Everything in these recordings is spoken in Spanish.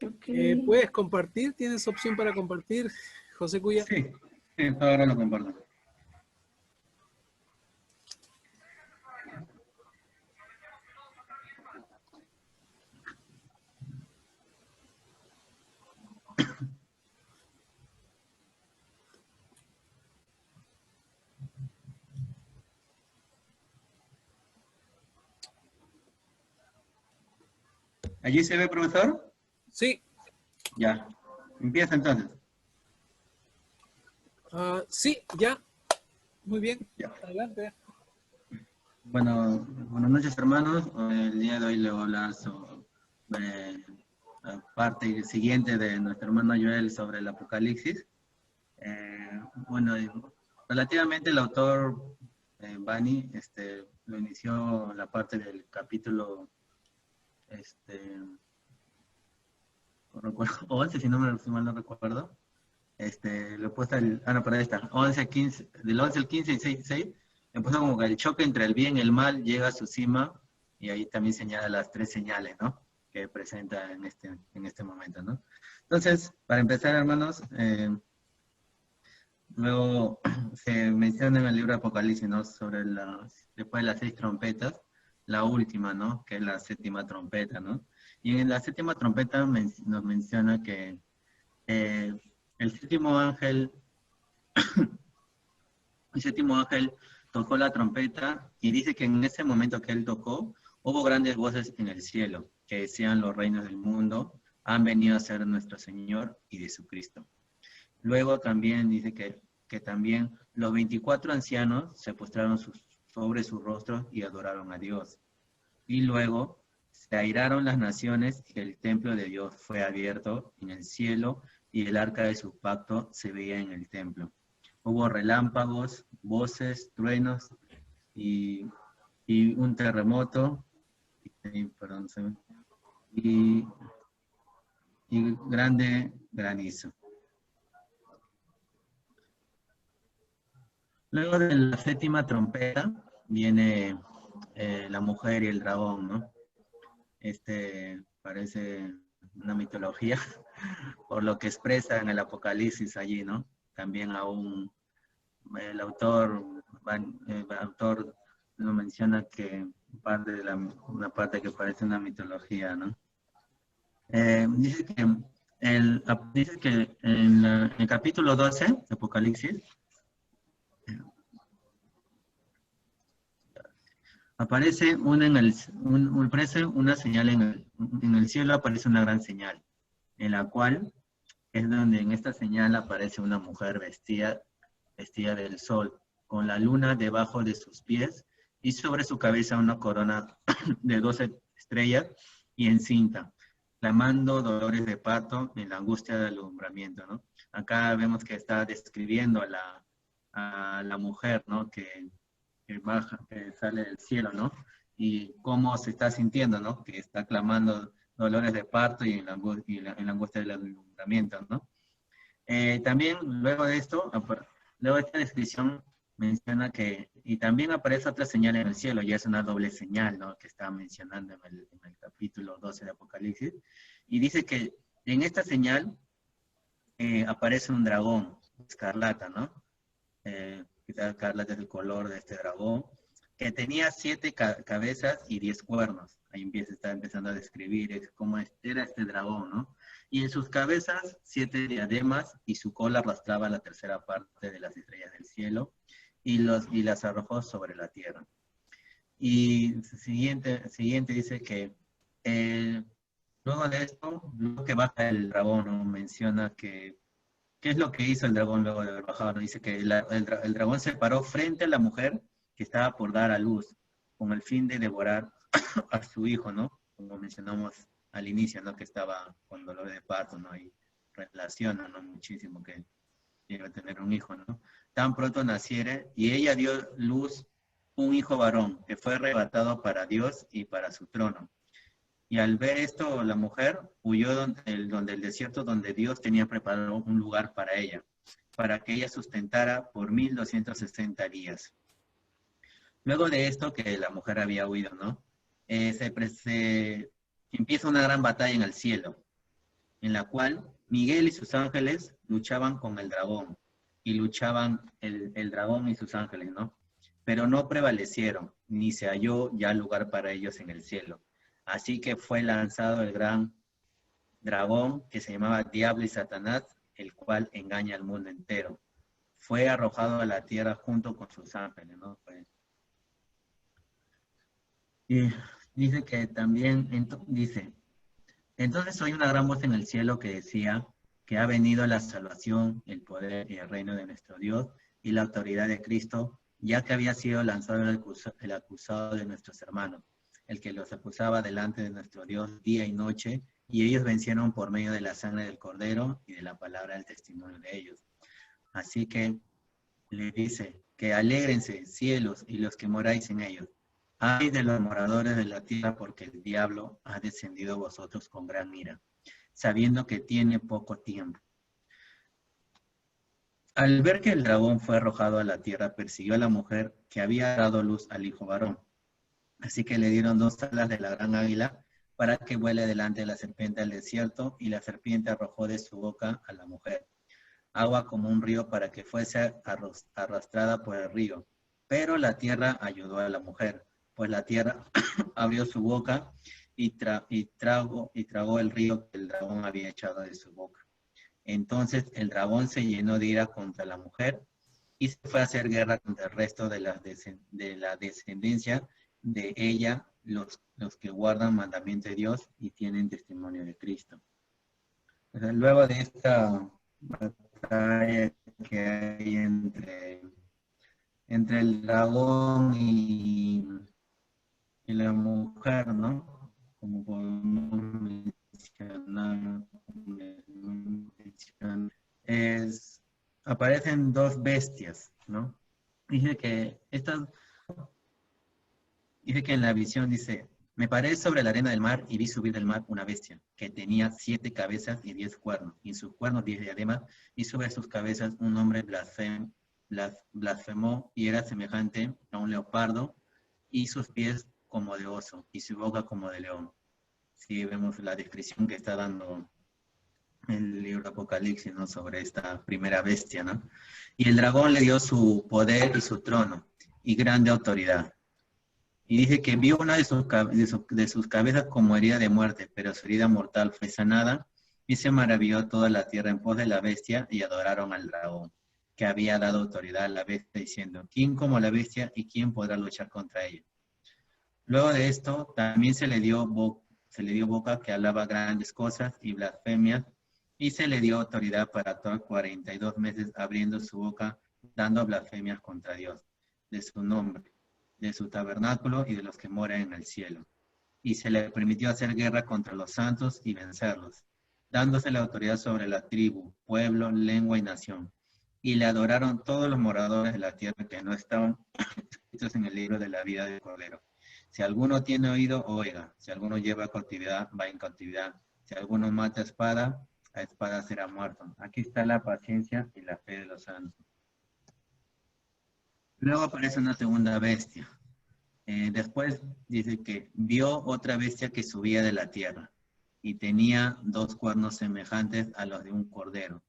Ok. ¿Puedes compartir? ¿Tienes opción para compartir, José Cuya? Sí, sí, ahora lo comparto. ¿Allí se ve, profesor? Sí. Ya. Empieza entonces. Sí, ya. Muy bien. Ya. Adelante. Bueno, buenas noches, hermanos. El día de hoy le voy a hablar sobre la parte siguiente de nuestro hermano Joel sobre el Apocalipsis. Bueno, relativamente el autor Bani lo inició la parte del capítulo no recuerdo, 11, si mal no recuerdo. Lo he puesto no, pero ahí está, 11, 15, del 11 al 15 y 6, le he puesto como que el choque entre el bien y el mal llega a su cima, y ahí también señala las tres señales, ¿no? Que presenta en este momento, ¿no? Entonces, para empezar, hermanos, luego se menciona en el libro de Apocalipsis, ¿no? Después de las 6 trompetas, la última, ¿no? Que es la séptima trompeta, ¿no? Y en la séptima trompeta nos menciona que eh, el séptimo ángel, el séptimo ángel tocó la trompeta y dice que en ese momento que él tocó, hubo grandes voces en el cielo que decían: los reinos del mundo han venido a ser nuestro Señor y de su Cristo. Luego también dice que también los 24 ancianos se postraron sobre sus rostros y adoraron a Dios. Y luego se airaron las naciones y el templo de Dios fue abierto en el cielo y el arca de su pacto se veía en el templo. Hubo relámpagos, voces, truenos y, y un terremoto y, y grande granizo. Luego de la séptima trompeta viene la mujer y el dragón, ¿no? Parece una mitología, por lo que expresa en el Apocalipsis allí, ¿no? También aún el autor lo menciona que una parte que parece una mitología, ¿no? Dice que en el capítulo 12 de Apocalipsis, aparece aparece una señal en el cielo, aparece una gran señal, en la cual es donde en esta señal aparece una mujer vestida del sol, con la luna debajo de sus pies y sobre su cabeza una corona de 12 estrellas y encinta, clamando dolores de parto en la angustia del alumbramiento, ¿no? Acá vemos que está describiendo a la mujer, ¿no? Que baja, que sale del cielo, ¿no? Y cómo se está sintiendo, ¿no? Que está clamando dolores de parto y en la angustia del alumbramiento, ¿no? También luego de esto, luego de esta descripción menciona y también aparece otra señal en el cielo, ya es una doble señal, ¿no? Que está mencionando en el capítulo 12 de Apocalipsis, y dice que en esta señal aparece un dragón escarlata, ¿no? Quizás escarlata es el color de este dragón, que tenía 7 cabezas y 10 cuernos. Ahí está empezando a describir cómo era este dragón, ¿no? Y en sus cabezas 7 diademas y su cola arrastraba la tercera parte de las estrellas del cielo y las arrojó sobre la tierra. Y siguiente dice que luego de esto, luego que baja el dragón, ¿no? Menciona que ¿qué es lo que hizo el dragón luego de haber bajado? ¿No? Dice que el dragón se paró frente a la mujer que estaba por dar a luz, con el fin de devorar a su hijo, ¿no? Como mencionamos al inicio, ¿no? Que estaba con dolor de parto, ¿no? Y relaciona, ¿no? Muchísimo que iba a tener un hijo, ¿no? Tan pronto naciere, y ella dio luz un hijo varón, que fue arrebatado para Dios y para su trono. Y al ver esto, la mujer huyó donde el desierto donde Dios tenía preparado un lugar para que ella sustentara por 1260 días. Luego de esto, que la mujer había huido, ¿no? Se empieza una gran batalla en el cielo. en la cual Miguel y sus ángeles luchaban con el dragón, y luchaban el dragón y sus ángeles, ¿no? Pero no prevalecieron, ni se halló ya lugar para ellos en el cielo. Así que fue lanzado el gran dragón que se llamaba Diablo y Satanás, el cual engaña al mundo entero. Fue arrojado a la tierra junto con sus ángeles, ¿no? Y dice que también, dice, entonces oí una gran voz en el cielo que decía que ha venido la salvación, el poder y el reino de nuestro Dios y la autoridad de Cristo, ya que había sido lanzado el acusado de nuestros hermanos, el que los acusaba delante de nuestro Dios día y noche, y ellos vencieron por medio de la sangre del Cordero y de la palabra del testimonio de ellos. Así que le dice que alégrense cielos y los que moráis en ellos. Ay de los moradores de la tierra, porque el diablo ha descendido a vosotros con gran ira, sabiendo que tiene poco tiempo. Al ver que el dragón fue arrojado a la tierra, persiguió a la mujer que había dado luz al hijo varón. Así que le dieron 2 alas de la gran águila para que vuele delante de la serpiente al desierto, y la serpiente arrojó de su boca a la mujer agua como un río para que fuese arrastrada por el río. Pero la tierra ayudó a la mujer, pues la tierra abrió su boca y tragó el río que el dragón había echado de su boca. Entonces el dragón se llenó de ira contra la mujer y se fue a hacer guerra contra el resto de la descendencia de ella, los que guardan mandamiento de Dios y tienen testimonio de Cristo. Luego de esta batalla que hay entre el dragón y la mujer, ¿no? Como podemos mencionar, aparecen 2 bestias, ¿no? Dice que en la visión dice, me paré sobre la arena del mar y vi subir del mar una bestia que tenía 7 cabezas y 10 cuernos, y en sus cuernos 10 diademas, y sobre sus cabezas un hombre blasfemó y era semejante a un leopardo, y sus pies como de oso, y su boca como de león. Si vemos la descripción que está dando el libro Apocalipsis, ¿no? Sobre esta primera bestia, ¿no? Y el dragón le dio su poder y su trono, y grande autoridad. Y dice que vio una de sus cabezas como herida de muerte, pero su herida mortal fue sanada, y se maravilló toda la tierra en pos de la bestia, y adoraron al dragón, que había dado autoridad a la bestia, diciendo, ¿quién como la bestia y quién podrá luchar contra ella? Luego de esto, también se le dio boca que hablaba grandes cosas y blasfemias, y se le dio autoridad para actuar 42 meses abriendo su boca, dando blasfemias contra Dios, de su nombre, de su tabernáculo y de los que moran en el cielo. Y se le permitió hacer guerra contra los santos y vencerlos, dándose la autoridad sobre la tribu, pueblo, lengua y nación. Y le adoraron todos los moradores de la tierra que no estaban escritos en el libro de la vida del Cordero. Si alguno tiene oído, oiga. Si alguno lleva cautividad, va en cautividad. Si alguno mata a espada será muerto. Aquí está la paciencia y la fe de los santos. Luego aparece una segunda bestia. Después dice que vio otra bestia que subía de la tierra y tenía 2 cuernos semejantes a los de un cordero,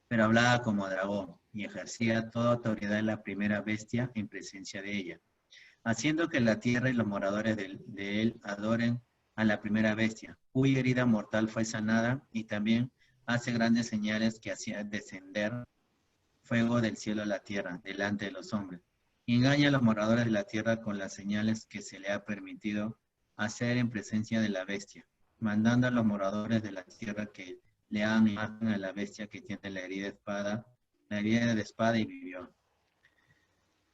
pero hablaba como dragón y ejercía toda autoridad en la primera bestia en presencia de ella, haciendo que la tierra y los moradores de él adoren a la primera bestia, cuya herida mortal fue sanada, y también hace grandes señales que hacía descender fuego del cielo a la tierra delante de los hombres. Y engaña a los moradores de la tierra con las señales que se le ha permitido hacer en presencia de la bestia, mandando a los moradores de la tierra que le hagan imagen a la bestia que tiene la herida de espada y vivió.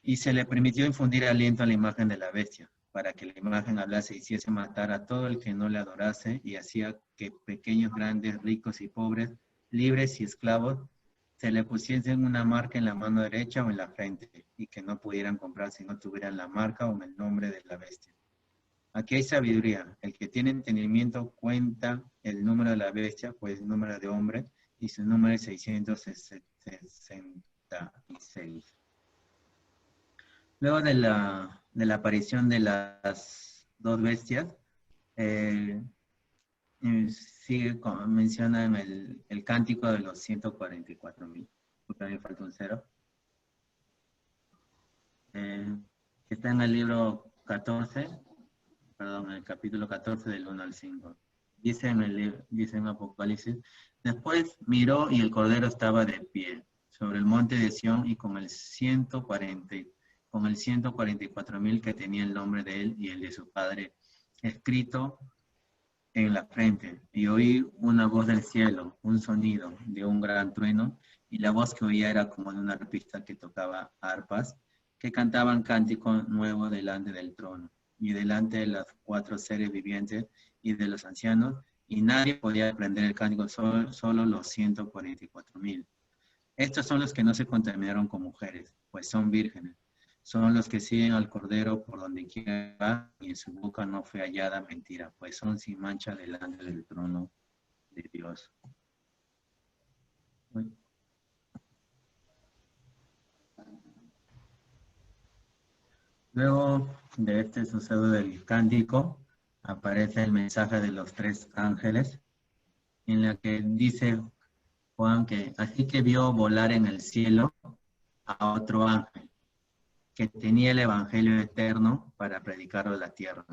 Y se le permitió infundir aliento a la imagen de la bestia, para que la imagen hablase y hiciese matar a todo el que no le adorase, y hacía que pequeños, grandes, ricos y pobres, libres y esclavos, se le pusiesen una marca en la mano derecha o en la frente, y que no pudieran comprar si no tuvieran la marca o el nombre de la bestia. Aquí hay sabiduría. El que tiene entendimiento cuenta el número de la bestia, pues el número de hombre, y su número es 666. Luego de la aparición de las 2 bestias, sigue, menciona en el cántico de los 144.000. Porque a mí me falta un cero. Está en el libro 14, perdón, en el capítulo 14 del 1 al 5. Dice en Apocalipsis, después miró y el Cordero estaba de pie sobre el monte de Sión y con el 144.000 que tenía el nombre de él y el de su padre escrito en la frente. Y oí una voz del cielo, un sonido de un gran trueno, y la voz que oía era como de una arpista que tocaba arpas, que cantaban cántico nuevo delante del trono, y delante de las 4 seres vivientes y de los ancianos, y nadie podía aprender el cántico, solo los 144.000. Estos son los que no se contaminaron con mujeres, pues son vírgenes. Son los que siguen al Cordero por donde quiera va, y en su boca no fue hallada mentira, pues son sin mancha delante del trono de Dios. Luego de este suceso del cántico, aparece el mensaje de los 3 ángeles, en la que dice Juan que así que vio volar en el cielo a otro ángel, que tenía el evangelio eterno para predicarlo a la tierra,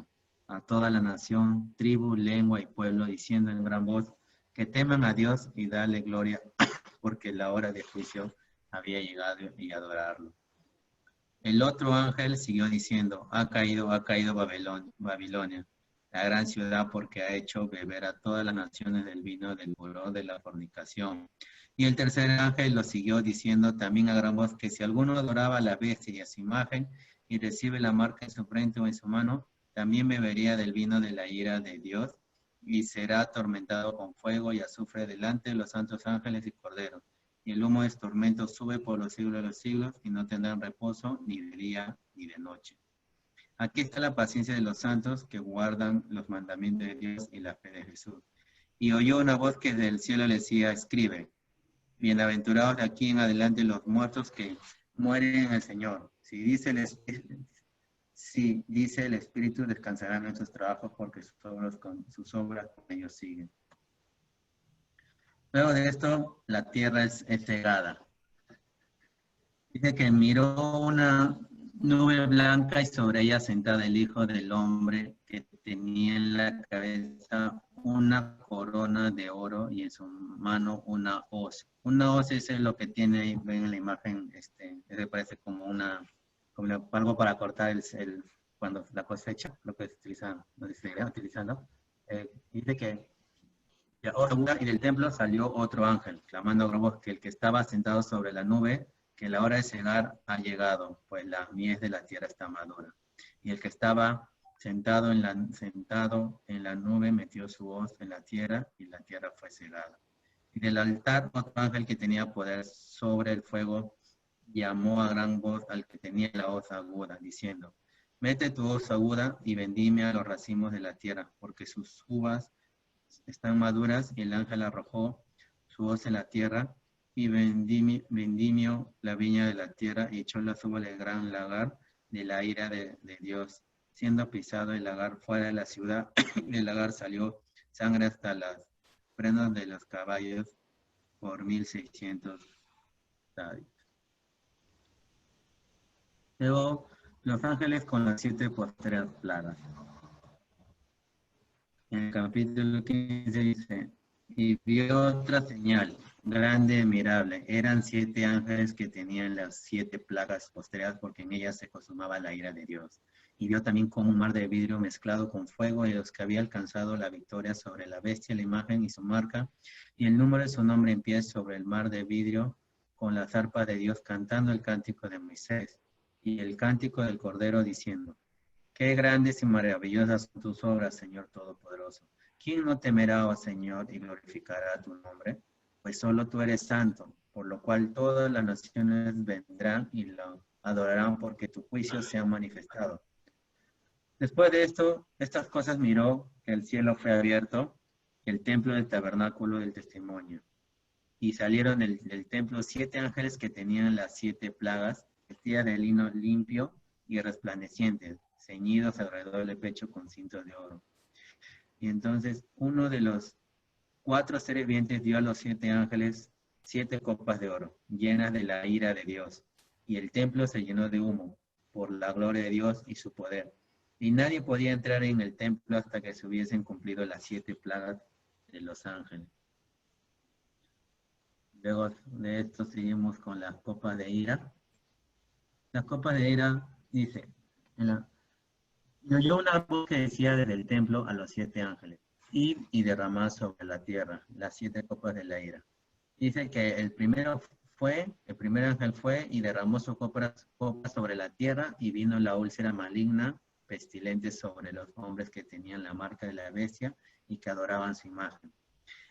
a toda la nación, tribu, lengua y pueblo, diciendo en gran voz que teman a Dios y darle gloria, porque la hora de juicio había llegado y adorarlo. El otro ángel siguió diciendo, ha caído Babilonia, la gran ciudad, porque ha hecho beber a todas las naciones del vino del furor de la fornicación. Y el tercer ángel lo siguió diciendo también a gran voz que si alguno adoraba a la bestia y a su imagen y recibe la marca en su frente o en su mano, también bebería del vino de la ira de Dios y será atormentado con fuego y azufre delante de los santos ángeles y corderos. Y el humo de su tormento sube por los siglos de los siglos y no tendrán reposo ni de día ni de noche. Aquí está la paciencia de los santos que guardan los mandamientos de Dios y la fe de Jesús. Y oyó una voz que del cielo le decía, escribe, bienaventurados de aquí en adelante los muertos que mueren en el Señor. Si dice el Espíritu, descansarán en sus trabajos porque sus obras con ellos siguen. Luego de esto, la tierra es cegada. Dice que miró una nube blanca y sobre ella sentada el Hijo del Hombre que tenía en la cabeza una corona de oro y en su mano una hoz. Una hoz es lo que tiene ahí, ven en la imagen, que parece como algo para cortar cuando la cosecha, lo que se utiliza, no sé si se utilizando. Dice que y del templo salió otro ángel, clamando a gran voz que el que estaba sentado sobre la nube, que la hora de cegar ha llegado, pues la mies de la tierra está madura. Y el que estaba sentado en la nube metió su hoz en la tierra, y la tierra fue cegada. Y del altar otro ángel que tenía poder sobre el fuego, llamó a gran voz al que tenía la hoz aguda, diciendo, mete tu hoz aguda y vendime a los racimos de la tierra, porque sus uvas están maduras. Y el ángel arrojó su hoz en la tierra y vendimió la viña de la tierra y echó las uvas del gran lagar de la ira de Dios. Siendo pisado el lagar fuera de la ciudad, del lagar salió sangre hasta las frenos de los caballos por 1,600 estadios. Luego, los ángeles con las 7 postreras plagas. En el capítulo 15 dice, y vio otra señal, grande y admirable. Eran 7 ángeles que tenían las 7 plagas postreras, porque en ellas se consumaba la ira de Dios. Y vio también como un mar de vidrio mezclado con fuego, y los que había alcanzado la victoria sobre la bestia, la imagen y su marca, y el número de su nombre en pie sobre el mar de vidrio, con la zarpa de Dios, cantando el cántico de Moisés, y el cántico del Cordero, diciendo, qué grandes y maravillosas son tus obras, Señor Todopoderoso. ¿Quién no temerá, oh Señor, y glorificará tu nombre? Pues solo tú eres santo, por lo cual todas las naciones vendrán y lo adorarán, porque tu juicio se ha manifestado. Después de esto, estas cosas miró que el cielo fue abierto, el templo del tabernáculo del testimonio. Y salieron del templo 7 ángeles que tenían las 7 plagas, vestidas de lino limpio y resplandecientes, ceñidos alrededor del pecho con cintos de oro. Y entonces uno de los 4 seres vivientes dio a los 7 ángeles 7 copas de oro, llenas de la ira de Dios. Y el templo se llenó de humo por la gloria de Dios y su poder. Y nadie podía entrar en el templo hasta que se hubiesen cumplido las 7 plagas de los ángeles. Luego de esto seguimos con las copas de ira. Las copas de ira, dice, y oyó una voz que decía desde el templo a los 7 ángeles, id y derramad sobre la tierra las 7 copas de la ira. Dice que el primer ángel fue y derramó su copa sobre la tierra, y vino la úlcera maligna, pestilente sobre los hombres que tenían la marca de la bestia y que adoraban su imagen.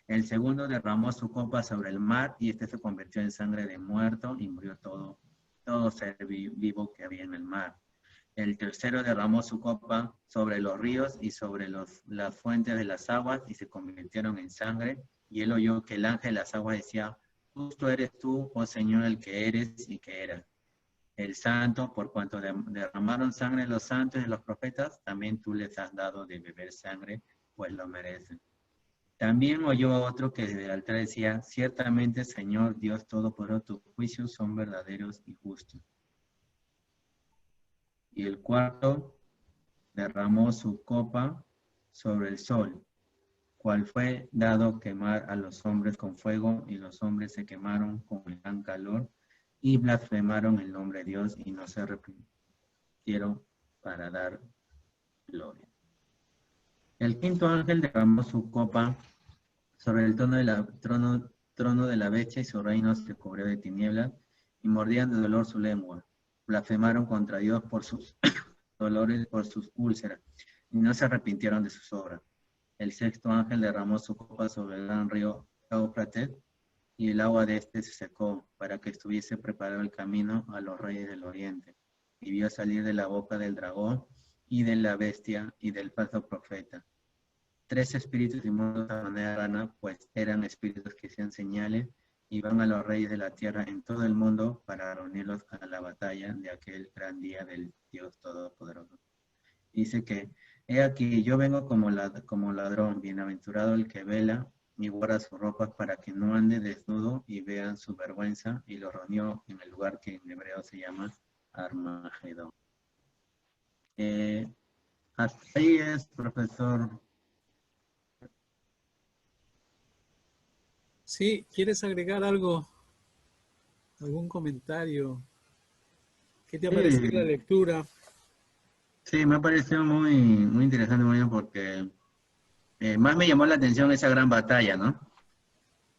El segundo derramó su copa sobre el mar, y este se convirtió en sangre de muerto, y murió todo ser vivo que había en el mar. El tercero derramó su copa sobre los ríos y sobre las fuentes de las aguas, y se convirtieron en sangre. Y él oyó que el ángel de las aguas decía, justo eres tú, oh Señor, el que eres y que eras. El santo, por cuanto derramaron sangre los santos y los profetas, también tú les has dado de beber sangre, pues lo merecen. También oyó otro que desde el altar decía, ciertamente, Señor Dios Todopoderoso, tus juicios son verdaderos y justos. Y el cuarto derramó su copa sobre el sol, cual fue dado quemar a los hombres con fuego, y los hombres se quemaron con gran calor, y blasfemaron el nombre de Dios, y no se arrepintieron para dar gloria. El quinto ángel derramó su copa sobre el trono de la bestia, y su reino se cubrió de tinieblas, y mordían de dolor su lengua. Blasfemaron contra Dios por sus dolores, por sus úlceras, y no se arrepintieron de sus obras. El sexto ángel derramó su copa sobre el gran río Éufrates, y el agua de este se secó, para que estuviese preparado el camino a los reyes del oriente. Y vio salir de la boca del dragón, y de la bestia, y del falso profeta 3 espíritus inmundos a manera rana, pues eran espíritus que hacían señales, y van a los reyes de la tierra en todo el mundo para reunirlos a la batalla de aquel gran día del Dios Todopoderoso. Dice que, he aquí, yo vengo como ladrón, bienaventurado el que vela y guarda sus ropas para que no ande desnudo y vean su vergüenza, y lo reunió en el lugar que en hebreo se llama Armagedón. Hasta ahí es, profesor. Sí, ¿quieres agregar algo? ¿Algún comentario? ¿Qué te ha parecido la lectura? Sí, me ha parecido muy, muy interesante, muy bien, porque más me llamó la atención esa gran batalla, ¿no?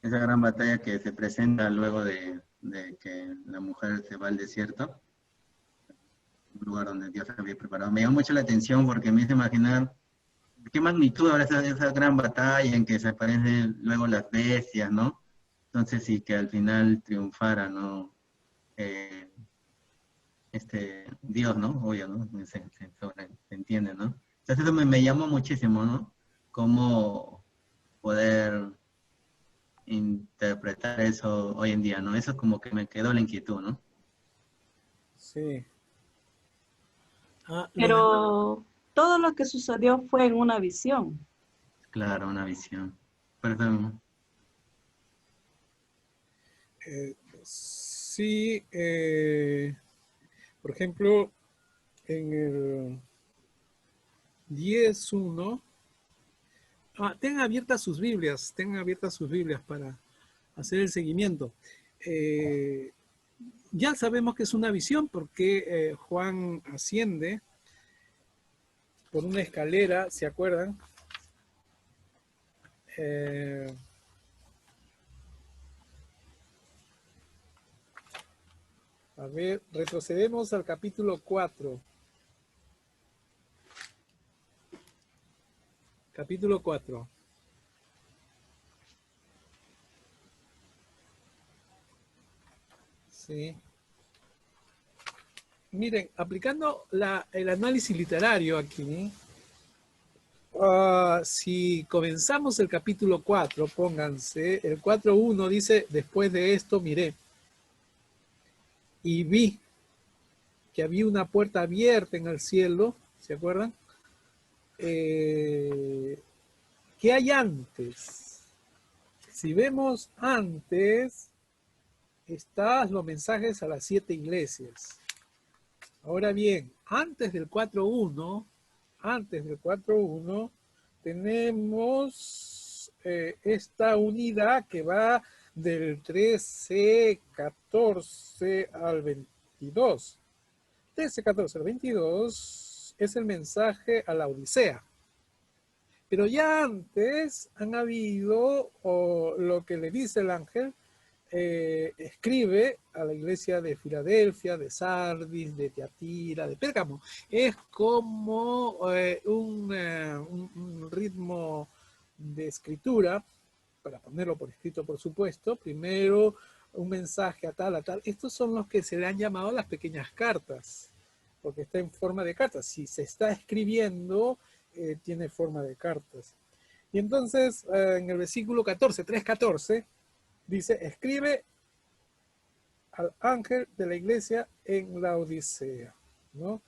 Esa gran batalla que se presenta luego de que la mujer se va al desierto, un lugar donde Dios había preparado. Me llamó mucho la atención porque me hizo imaginar qué magnitud habrá esa gran batalla en que se aparecen luego las bestias, ¿no? Entonces, sí, que al final triunfara, ¿no? Dios, ¿no? Obvio, ¿no? Se entiende, ¿no? Entonces eso me llamó muchísimo, ¿no? Cómo poder interpretar eso hoy en día, ¿no? Eso como que me quedó la inquietud, ¿no? Sí. Pero todo lo que sucedió fue en una visión. Claro, una visión. Perdón. Sí, por ejemplo, en el 10.1, tengan abiertas sus Biblias para hacer el seguimiento. Ya sabemos que es una visión porque Juan asciende por una escalera, ¿se acuerdan? A ver, retrocedemos al capítulo 4. Capítulo 4. Sí. Miren, aplicando el análisis literario aquí, si comenzamos el capítulo 4, pónganse, el 4.1 dice, después de esto miré y vi que había una puerta abierta en el cielo, ¿se acuerdan? ¿qué hay antes? Si vemos antes, están los mensajes a las 7 iglesias. Ahora bien, antes del 4.1, tenemos esta unidad que va del 13, 14 al 22. 13, 14 al 22 es el mensaje a la Odisea. Pero ya antes han habido, o lo que le dice el ángel, escribe a la iglesia de Filadelfia, de Sardis, de Tiatira, de Pérgamo. Es como un ritmo de escritura, para ponerlo por escrito, por supuesto. Primero un mensaje a tal, a tal. Estos son los que se le han llamado las pequeñas cartas, porque está en forma de cartas. Si se está escribiendo, tiene forma de cartas. Y entonces, en el versículo 14, 3:14, dice, escribe al ángel de la iglesia en la Odisea, ¿no?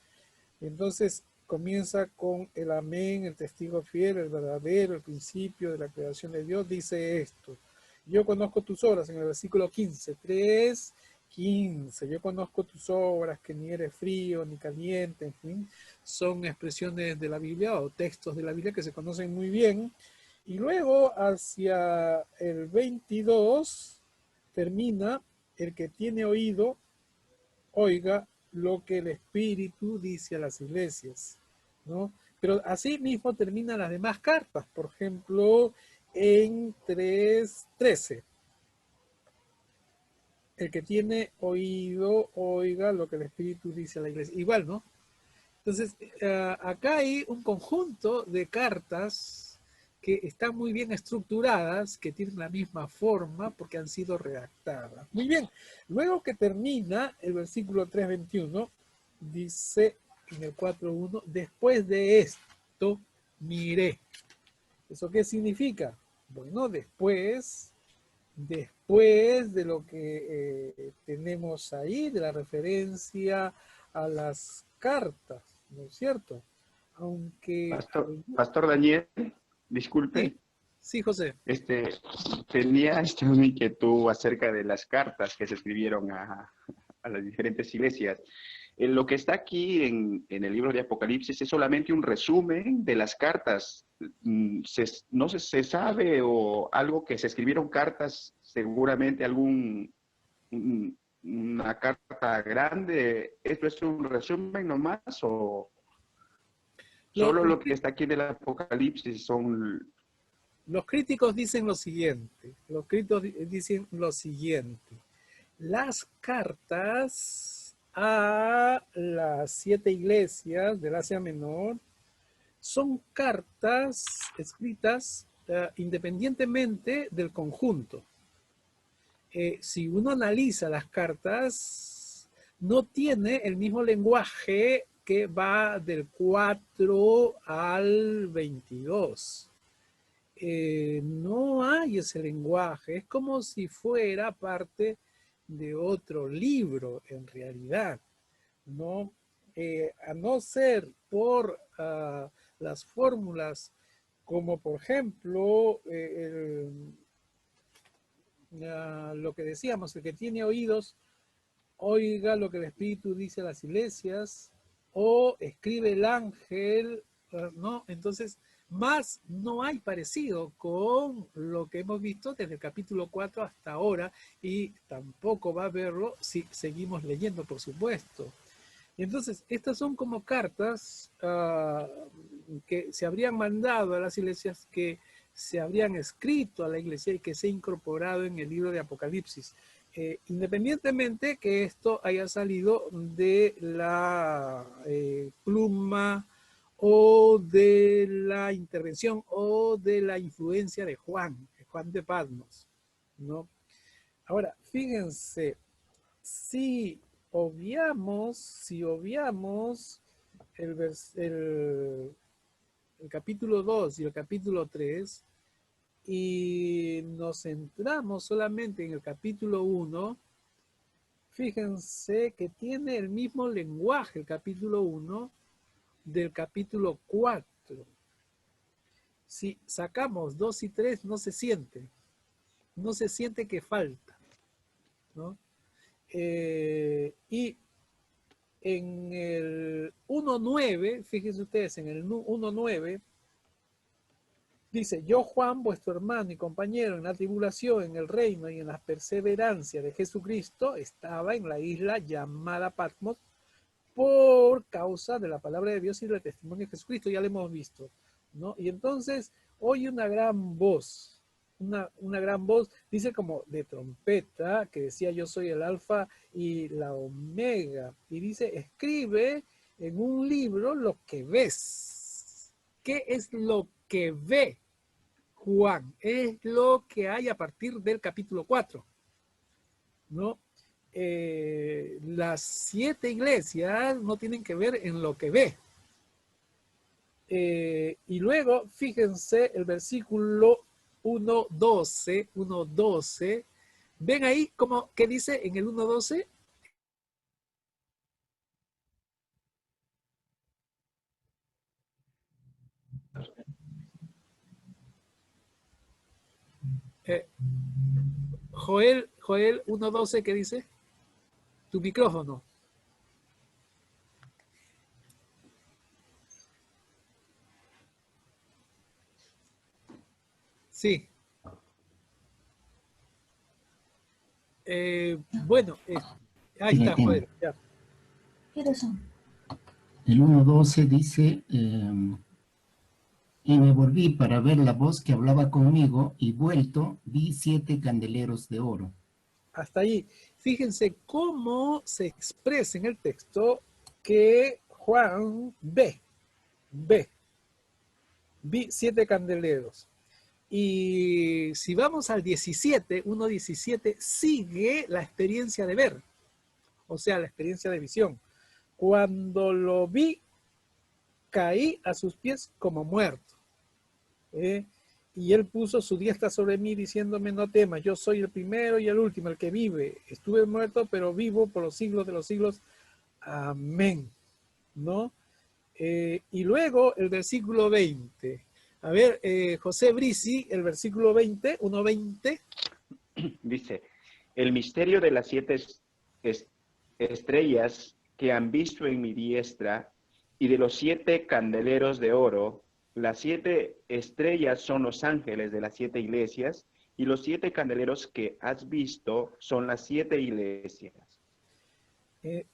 Entonces comienza con el amén, el testigo fiel, el verdadero, el principio de la creación de Dios, dice esto. Yo conozco tus obras, en el versículo 15, 3:15, yo conozco tus obras, que ni eres frío ni caliente, en fin, son expresiones de la Biblia o textos de la Biblia que se conocen muy bien. Y luego hacia el 22 termina, el que tiene oído, oiga lo que el Espíritu dice a las iglesias, ¿no? Pero así mismo terminan las demás cartas, por ejemplo, en 3:13. El que tiene oído, oiga lo que el Espíritu dice a la iglesia. Igual, ¿no? Entonces, acá hay un conjunto de cartas que están muy bien estructuradas, que tienen la misma forma porque han sido redactadas. Muy bien, luego que termina el versículo 3:21, dice en el 4:1, después de esto miré. ¿Eso qué significa? Bueno, después de lo que tenemos ahí, de la referencia a las cartas, ¿no es cierto? Aunque... Pastor Daniel, disculpe. Sí, sí, José. Tenía una inquietud acerca de las cartas que se escribieron a las diferentes iglesias. Lo que está aquí en el libro de Apocalipsis es solamente un resumen de las cartas. No se sabe, o algo que se escribieron cartas, seguramente una carta grande. ¿Esto es un resumen nomás o solo lo que está aquí en el Apocalipsis son... Los críticos dicen lo siguiente, las cartas a las 7 iglesias del Asia Menor son cartas escritas independientemente del conjunto. Si uno analiza las cartas, no tiene el mismo lenguaje que va del 4 al 22. No hay ese lenguaje, es como si fuera parte de otro libro en realidad, ¿no? A no ser por las fórmulas, como por ejemplo lo que decíamos, el que tiene oídos, oiga lo que el Espíritu dice a las iglesias, o escribe el ángel, ¿no? Entonces, más no hay parecido con lo que hemos visto desde el capítulo 4 hasta ahora, y tampoco va a haberlo si seguimos leyendo, por supuesto. Entonces, estas son como cartas que se habrían mandado a las iglesias, que se habrían escrito a la iglesia y que se ha incorporado en el libro de Apocalipsis. Independientemente que esto haya salido de la pluma o de la intervención o de la influencia de Juan de Patmos, ¿no? Ahora, fíjense, si obviamos el capítulo 2 y el capítulo 3 y nos centramos solamente en el capítulo 1, fíjense que tiene el mismo lenguaje el capítulo 1 del capítulo 4. si sacamos 2 y 3, no se siente. No se siente que falta, ¿no? Y en el 1.9, fíjense ustedes, en el 1.9, dice, yo Juan, vuestro hermano y compañero en la tribulación, en el reino y en la perseverancia de Jesucristo, estaba en la isla llamada Patmos por causa de la palabra de Dios y del testimonio de Jesucristo, ya lo hemos visto, ¿no? Y entonces oye una gran voz, una gran voz, dice como de trompeta, que decía yo soy el alfa y la omega, y dice, escribe en un libro lo que ves. ¿Qué es lo que ve Juan? Es lo que hay a partir del capítulo 4, ¿no? Las 7 iglesias no tienen que ver en lo que ve. Y luego, fíjense el versículo 1.12, ven ahí como que dice en el 1.12, Joel 1.12, ¿qué dice? Tu micrófono. Sí. Bueno, ahí está, Joel. Ya. El 1.12 dice, y me volví para ver la voz que hablaba conmigo, y vuelto vi 7 candeleros de oro. Hasta ahí. Fíjense cómo se expresa en el texto que Juan vi 7 candeleros. Y si vamos al 17, 1.17, sigue la experiencia de ver, o sea, la experiencia de visión. Cuando lo vi, caí a sus pies como muerto. Y él puso su diestra sobre mí diciéndome, no temas, yo soy el primero y el último, el que vive. Estuve muerto, pero vivo por los siglos de los siglos. Amén. ¿No? Y luego el versículo 20. A ver, José Brisi, el versículo 20, 1.20. Dice, el misterio de las 7 estrellas que han visto en mi diestra y de los 7 candeleros de oro. Las 7 estrellas son los ángeles de las 7 iglesias y los 7 candeleros que has visto son las 7 iglesias.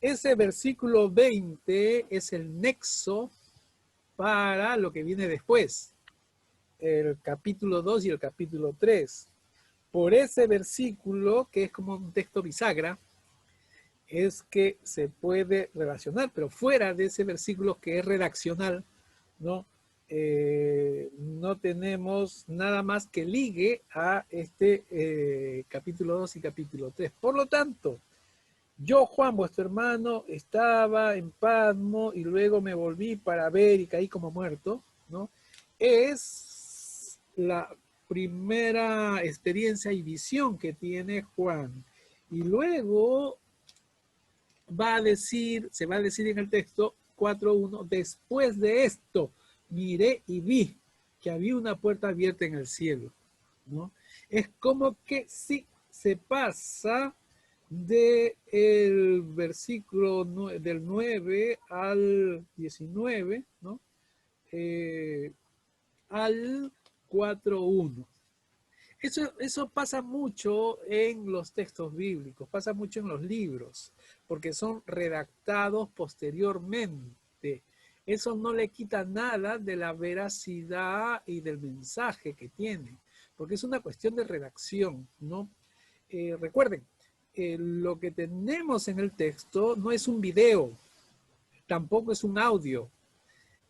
Ese versículo 20 es el nexo para lo que viene después, el capítulo 2 y el capítulo 3. Por ese versículo, que es como un texto bisagra, es que se puede relacionar, pero fuera de ese versículo que es redaccional, ¿no? No tenemos nada más que ligue a este capítulo 2 y capítulo 3. Por lo tanto, yo, Juan, vuestro hermano, estaba en Patmos y luego me volví para ver y caí como muerto, ¿no? Es la primera experiencia y visión que tiene Juan. Y luego se va a decir en el texto 4.1, después de esto, miré y vi que había una puerta abierta en el cielo, ¿no? Es como que sí se pasa del versículo del 9 al 19, ¿no? Al 4.1. Eso pasa mucho en los textos bíblicos, pasa mucho en los libros, porque son redactados posteriormente. Eso no le quita nada de la veracidad y del mensaje que tiene, porque es una cuestión de redacción, ¿no? Recuerden, lo que tenemos en el texto no es un video, tampoco es un audio,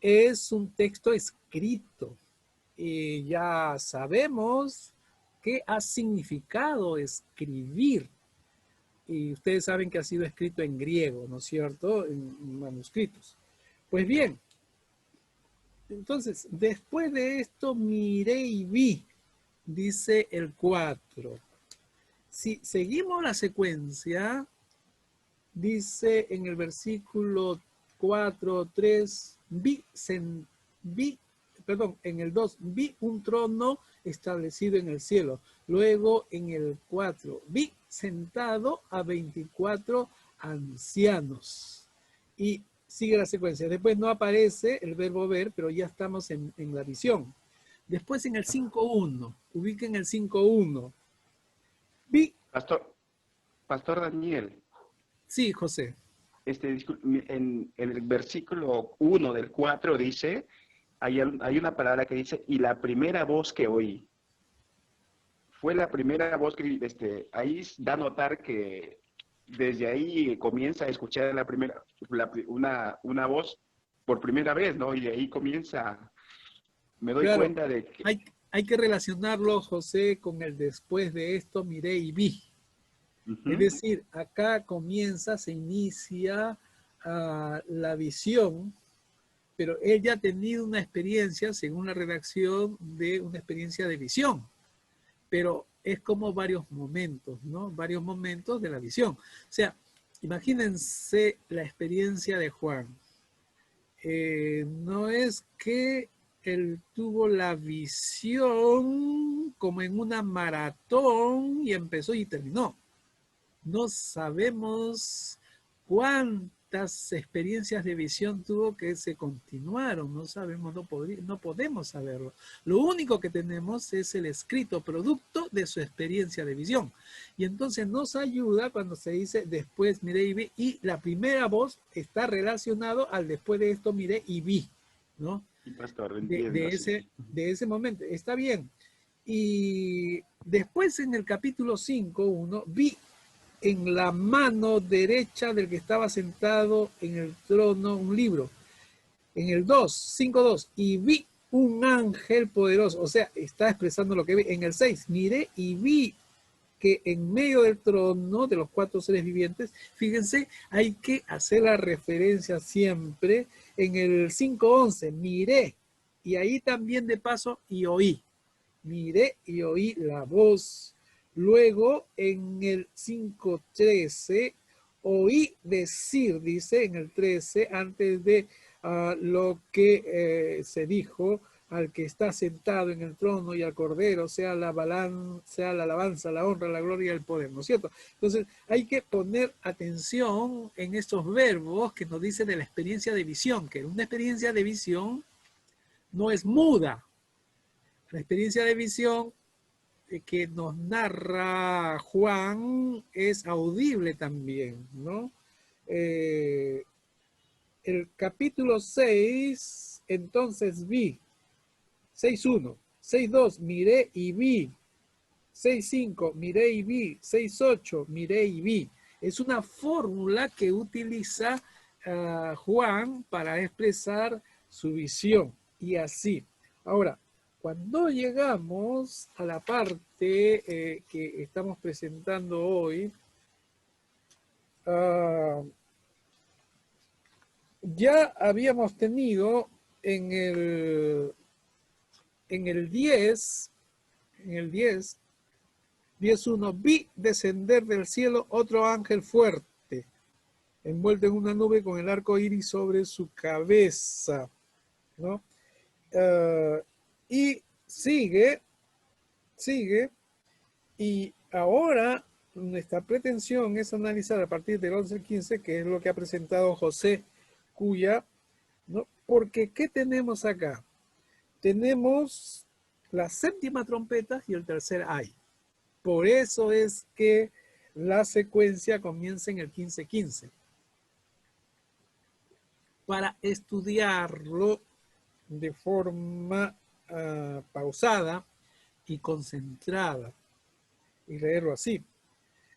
es un texto escrito. Y ya sabemos qué ha significado escribir. Y ustedes saben que ha sido escrito en griego, ¿no es cierto? En manuscritos. Pues bien, entonces, después de esto miré y vi, dice el 4. Si seguimos la secuencia, dice en el versículo 4, 3, vi perdón, en el 2, vi un trono establecido en el cielo. Luego en el 4, vi sentado a 24 ancianos. Y sigue la secuencia. Después no aparece el verbo ver, pero ya estamos en la visión. Después en el 5.1, ubiquen el 5.1. Vi. Pastor Daniel. Sí, José. En el versículo 1 del 4 dice, hay una palabra que dice, y la primera voz que oí. Fue la primera voz que, ahí da a notar que desde ahí comienza a escuchar una voz por primera vez, ¿no? Y de ahí comienza, me doy Claro, cuenta de que... hay que relacionarlo, José, con el después de esto miré y vi. Es decir, acá se inicia la visión, pero él ya ha tenido una experiencia, según la redacción, de una experiencia de visión. Pero es como varios momentos, ¿no? Varios momentos de la visión. O sea, imagínense la experiencia de Juan. No es que él tuvo la visión como en una maratón y empezó y terminó. No sabemos cuántas experiencias de visión tuvo que se continuaron, no sabemos, no podemos saberlo. Lo único que tenemos es el escrito producto de su experiencia de visión. Y entonces nos ayuda cuando se dice después miré y vi, y la primera voz está relacionado al después de esto miré y vi, ¿no? Sí, pastor, entiendo, de ese momento. Está bien. Y después en el capítulo 5.1 vi en la mano derecha del que estaba sentado en el trono un libro. En el 5.2, y vi un ángel poderoso, o sea, está expresando lo que vi. En el 6, miré y vi que en medio del trono de los 4 seres vivientes, fíjense, hay que hacer la referencia siempre. En el 5.11, miré, y ahí también de paso, y oí. Miré y oí la voz. Luego, en el 5.13, oí decir, dice en el 13, antes de lo que se dijo, al que está sentado en el trono y al Cordero, sea la alabanza, la honra, la gloria y el poder, ¿no es cierto? Entonces, hay que poner atención en estos verbos que nos dicen de la experiencia de visión, que una experiencia de visión no es muda. La experiencia de visión que nos narra Juan es audible también, ¿no? El capítulo 6, entonces vi. 6.1, 6.2, miré y vi. 6.5, miré y vi. 6.8, miré y vi. Es una fórmula que utiliza Juan para expresar su visión. Y así. Ahora, cuando llegamos a la parte que estamos presentando hoy, ya habíamos tenido en el 10, 10.1, vi descender del cielo otro ángel fuerte, envuelto en una nube con el arco iris sobre su cabeza, ¿no? Y sigue, y ahora nuestra pretensión es analizar a partir del 11 al 15, que es lo que ha presentado José Cuya, ¿no? Porque ¿qué tenemos acá? Tenemos la séptima trompeta y el tercer ay. Por eso es que la secuencia comienza en el 15:15. Para estudiarlo de forma pausada y concentrada y leerlo así.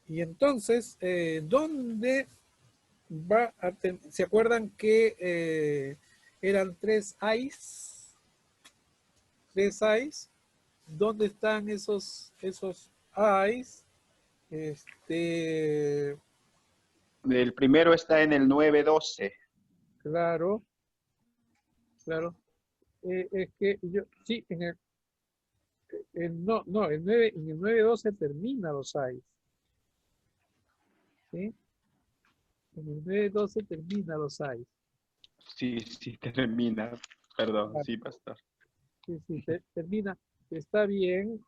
Y entonces, ¿dónde va a tener? ¿Se acuerdan que eran 3 ayes? 3 ayes. ¿Dónde están esos ayes? El primero está en el 9:12. Claro. Es que yo, sí, en el en el 9:12 termina los ayes. ¿Sí? En el 9:12 termina los ayes. Sí, termina. Perdón, Claro. sí, pastor. sí, termina, está bien.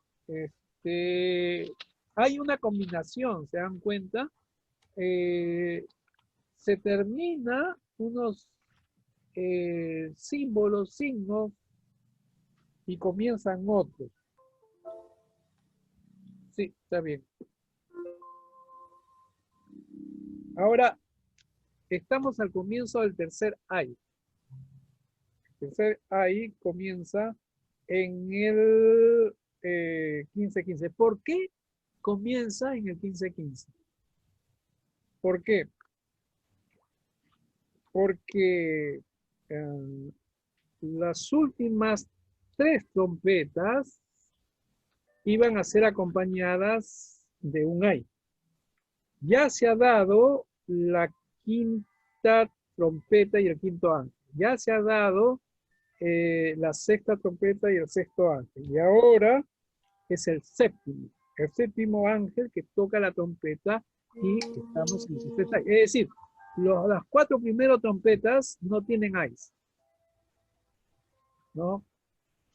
Hay una combinación, ¿se dan cuenta? Se termina unos símbolos, signos, y comienzan otros. Sí, está bien. Ahora, estamos al comienzo del tercer ay. El tercer ay comienza en el 15-15. ¿Por qué comienza en el 15-15? ¿Por qué? Porque las últimas 3 trompetas iban a ser acompañadas de un ay. Ya se ha dado la quinta trompeta y el quinto ángel. Ya se ha dado la sexta trompeta y el sexto ángel. Y ahora es el séptimo ángel que toca la trompeta y estamos en el tercer ay. Es decir, las 4 primeras trompetas no tienen ayes, ¿no?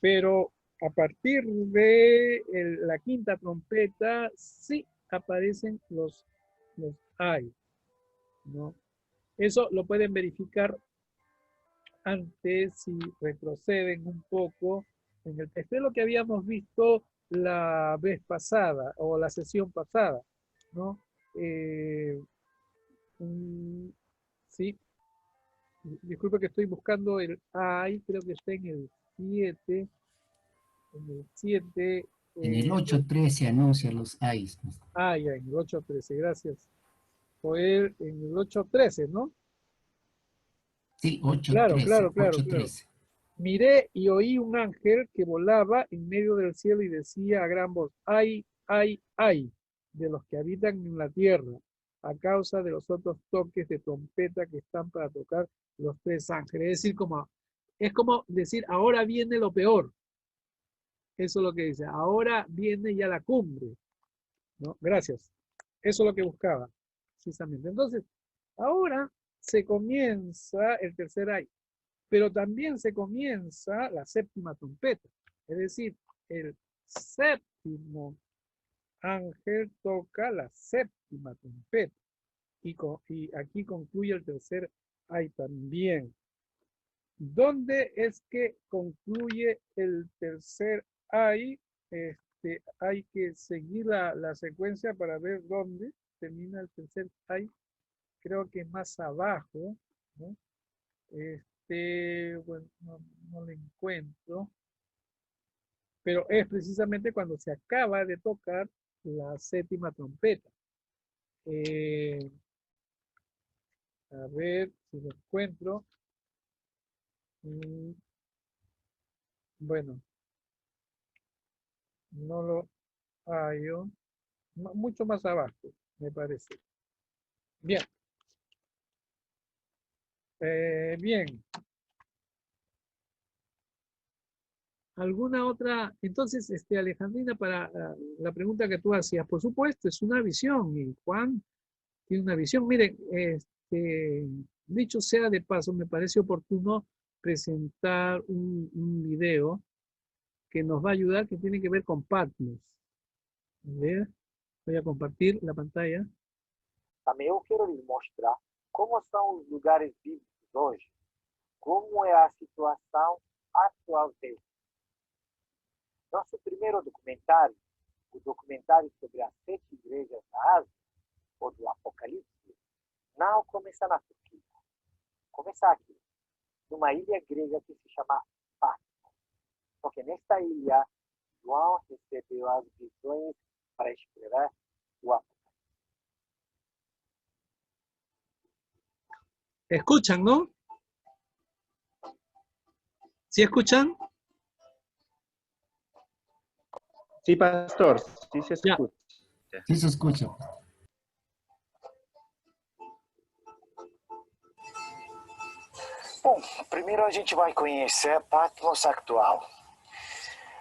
Pero a partir de la quinta trompeta sí aparecen los ayes, ¿no? Eso lo pueden verificar antes si retroceden un poco en el texto. Es lo que habíamos visto la vez pasada o la sesión pasada, ¿no? Sí, disculpe que estoy buscando el ay, creo que está en el 7, en el 7. En el 8.13 anuncia los ayes. Ya, en el 8.13, gracias. Joel, en el 8.13, ¿no? Sí, Claro, 8.13, 8.13. Miré y oí un ángel que volaba en medio del cielo y decía a gran voz, ay, ay, ay, de los que habitan en la tierra, a causa de los otros toques de trompeta que están para tocar los 3 ángeles. Es como decir, ahora viene lo peor. Eso es lo que dice, ahora viene ya la cumbre, ¿no? Gracias. Eso es lo que buscaba, precisamente. Entonces, ahora se comienza el tercer ay. Pero también se comienza la séptima trompeta. Es decir, el séptimo ángel toca la séptima trompeta. Y aquí concluye el tercer ay también. ¿Dónde es que concluye el tercer ay? Hay que seguir la secuencia para ver dónde termina el tercer ay. Creo que más abajo, ¿no? Bueno, no lo encuentro, pero es precisamente cuando se acaba de tocar la séptima trompeta. A ver si lo encuentro. Bueno, no lo hallo. Mucho más abajo, me parece. Bien. Bien. ¿Alguna otra? Entonces, Alejandrina, para la pregunta que tú hacías, por supuesto, es una visión y Juan tiene una visión. Miren, dicho sea de paso, me parece oportuno presentar un video que nos va a ayudar, que tiene que ver con Patmos. A ver, voy a compartir la pantalla. Também eu quero lhes mostrar como são os lugares bíblicos hoje, como é a situação atual deles. Nosso primeiro documentário, o documentário sobre as 7 igrejas da Ásia, ou do Apocalipse, não começa na Turquia. Começa aqui, numa ilha grega que se chama Patmos. Porque nesta ilha, João recebeu as visões para escrever o Apocalipse. ¿Escuchan, no? ¿Sí escuchan? Sí, pastor, sí se Ya. escucha. Sí se escucha. Bom, primeiro a gente vai conhecer Patmos actual.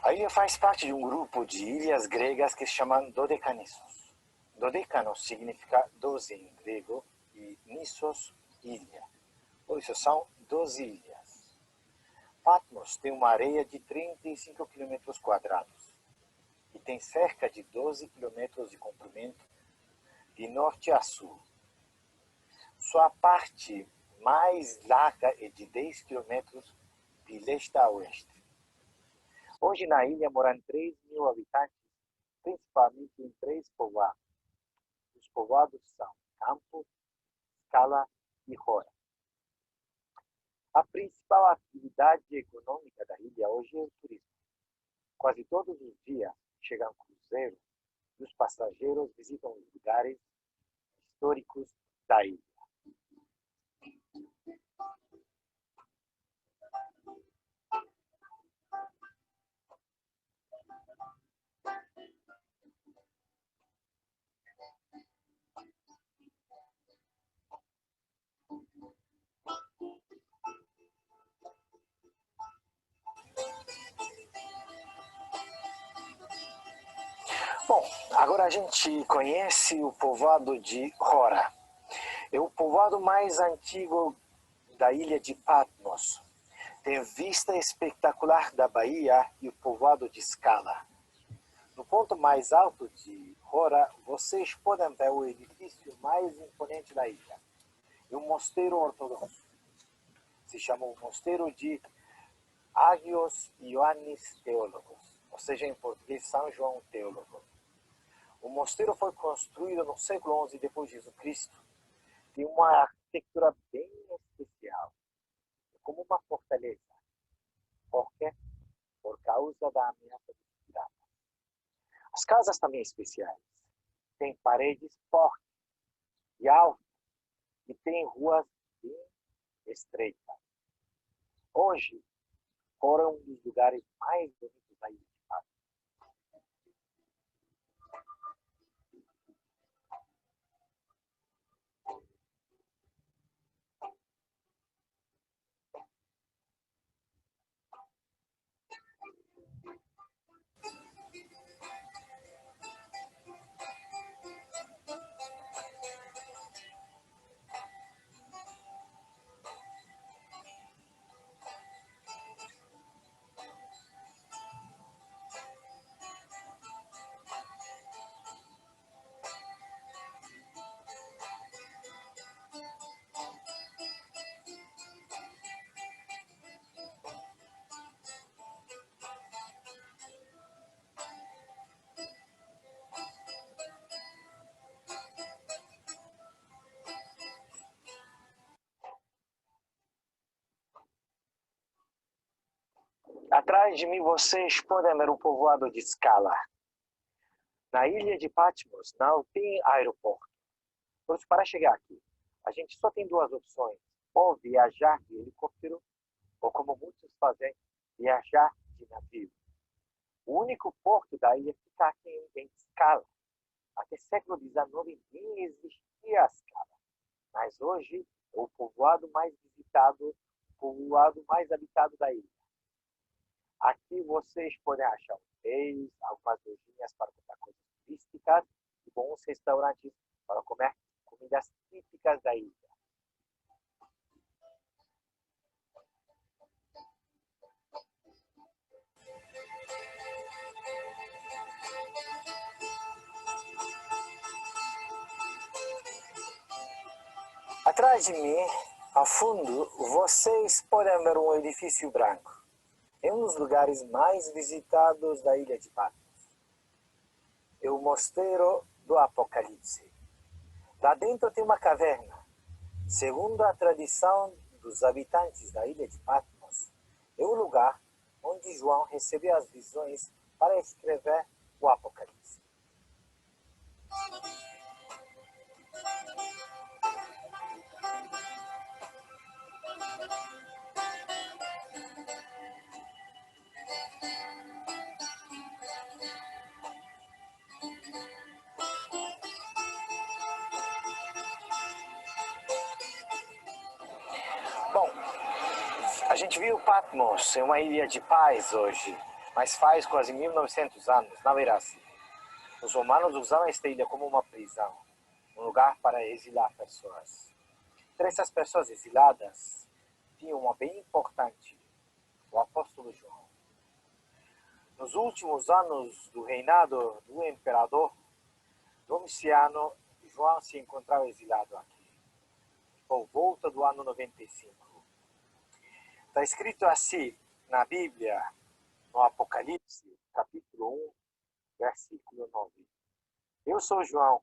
A ilha faz parte de um grupo de ilhas gregas que se chamam Dodecanessos. Dodecanos significa 12 em grego e Nissos, ilha. Por isso são 12 ilhas. Patmos tem uma areia de 35 quilômetros quadrados e tem cerca de 12 quilômetros de comprimento de norte a sul. Sua parte mais larga é de 10 quilômetros de leste a oeste. Hoje na ilha moram 3.000 habitantes, principalmente em 3 povoados. Os povoados são Campo, Scala e Hora. A principal atividade econômica da ilha hoje é o turismo. Quase todos os dias chegam cruzeiros e os passageiros visitam os lugares históricos da ilha. Bom, agora a gente conhece o povoado de Hora. É o povoado mais antigo da ilha de Patmos. Tem vista espetacular da Bahia e o povoado de Scala. No ponto mais alto de Hora, vocês podem ver o edifício mais imponente da ilha. É um mosteiro ortodoxo. Se chama o Mosteiro de Ágios Ioannis Teólogos, ou seja, em português, São João Teólogo. O mosteiro foi construído no século XI depois de Jesus. Tem uma arquitetura bem especial, como uma fortaleza. Por quê? Por causa da ameaça dos piratas. As casas também especiais. Tem paredes fortes e altas e tem ruas bem estreitas. Hoje, Hora é um dos lugares mais bonitos da ilha. Atrás de mim vocês podem ver o povoado de Scala. Na ilha de Patmos não tem aeroporto. Por isso, para chegar aqui, a gente só tem duas opções. Ou viajar de helicóptero, ou como muitos fazem, viajar de navio. O único porto da ilha fica aqui em Scala. Até século XIX nem existia Scala. Mas hoje é o povoado mais visitado, o povoado mais habitado da ilha. Aqui vocês podem achar hotéis, algumas lojinhas para comprar coisas turísticas e bons restaurantes para comer comidas típicas da ilha. Atrás de mim, ao fundo, vocês podem ver um edifício branco. É um dos lugares mais visitados da ilha de Patmos. É o Mosteiro do Apocalipse. Lá dentro tem uma caverna. Segundo a tradição dos habitantes da ilha de Patmos, é o lugar onde João recebeu as visões para escrever o Apocalipse. Bom, a gente viu Patmos, é uma ilha de paz hoje, mas faz quase 1900 anos, não era assim. Os romanos usavam esta ilha como uma prisão, um lugar para exilar pessoas. Entre essas pessoas exiladas, tinha uma bem importante. o apóstolo João. Nos últimos anos do reinado do imperador Domiciano, João se encontrava exilado aqui, por volta do ano 95. Está escrito assim na Bíblia, no Apocalipse, capítulo 1, versículo 9. Eu sou João,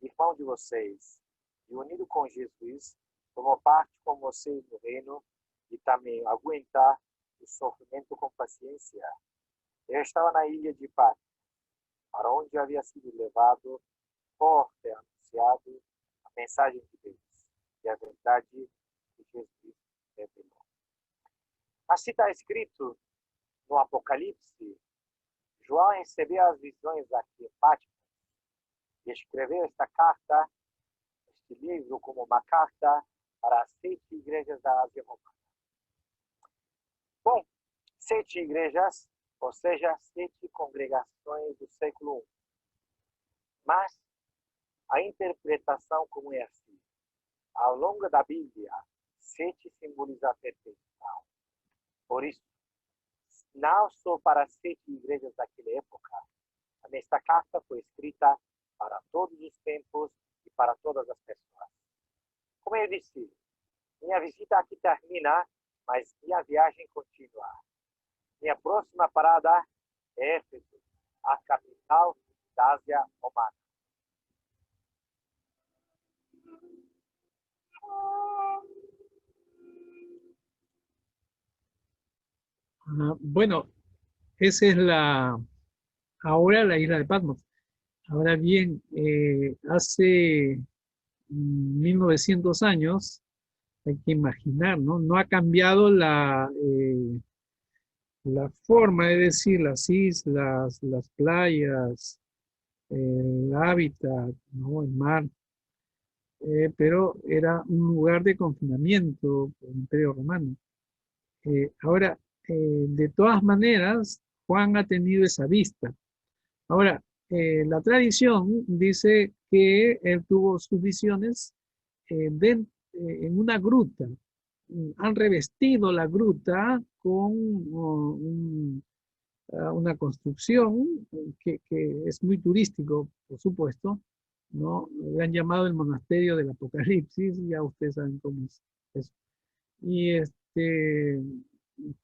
irmão de vocês, e unido com Jesus, tomo parte com vocês no reino e também aguentar o sofrimento com paciência. Eu estava na ilha de Patmos, para onde havia sido levado por ter anunciado a mensagem de Deus e a verdade que Jesus revelou. Assim está escrito no Apocalipse, João recebeu as visões aqui em Patmos e escreveu esta carta, este livro, como uma carta para as 7 igrejas da Ásia Romana. Bom, 7 igrejas, ou seja, 7 congregações do século I. Mas a interpretação como é assim. Ao longo da Bíblia, 7 simboliza a perfeição. Por isso, não só para as 7 igrejas daquela época, mas esta carta foi escrita para todos os tempos e para todas as pessoas. Como eu disse, minha visita aqui termina, mas minha viagem continua. Minha próxima parada é Éfeso, a capital da Ásia Romana. Bueno, esa es ahora la isla de Patmos. Ahora bien, hace 1900 años, hay que imaginar, ¿no? No ha cambiado la forma de decir las islas, las playas, el hábitat, ¿no? El mar, pero era un lugar de confinamiento por el Imperio Romano. Ahora, de todas maneras, Juan ha tenido esa vista. Ahora, la tradición dice que él tuvo sus visiones en una gruta. Han revestido la gruta con una construcción que es muy turístico, por supuesto, ¿no? Le han llamado el monasterio del Apocalipsis, ya ustedes saben cómo es eso. Y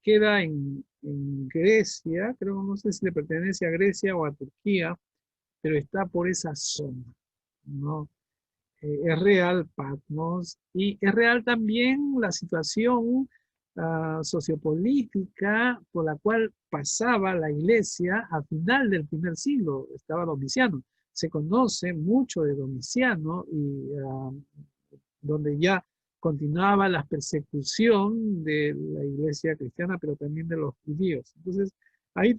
queda en Grecia, creo, no sé si le pertenece a Grecia o a Turquía, pero está por esa zona, ¿no? Es real Patmos y es real también la situación sociopolítica por la cual pasaba la iglesia a final del primer siglo. Estaba Domiciano. Se conoce mucho de Domiciano y donde ya continuaba la persecución de la iglesia cristiana, pero también de los judíos. Entonces, ahí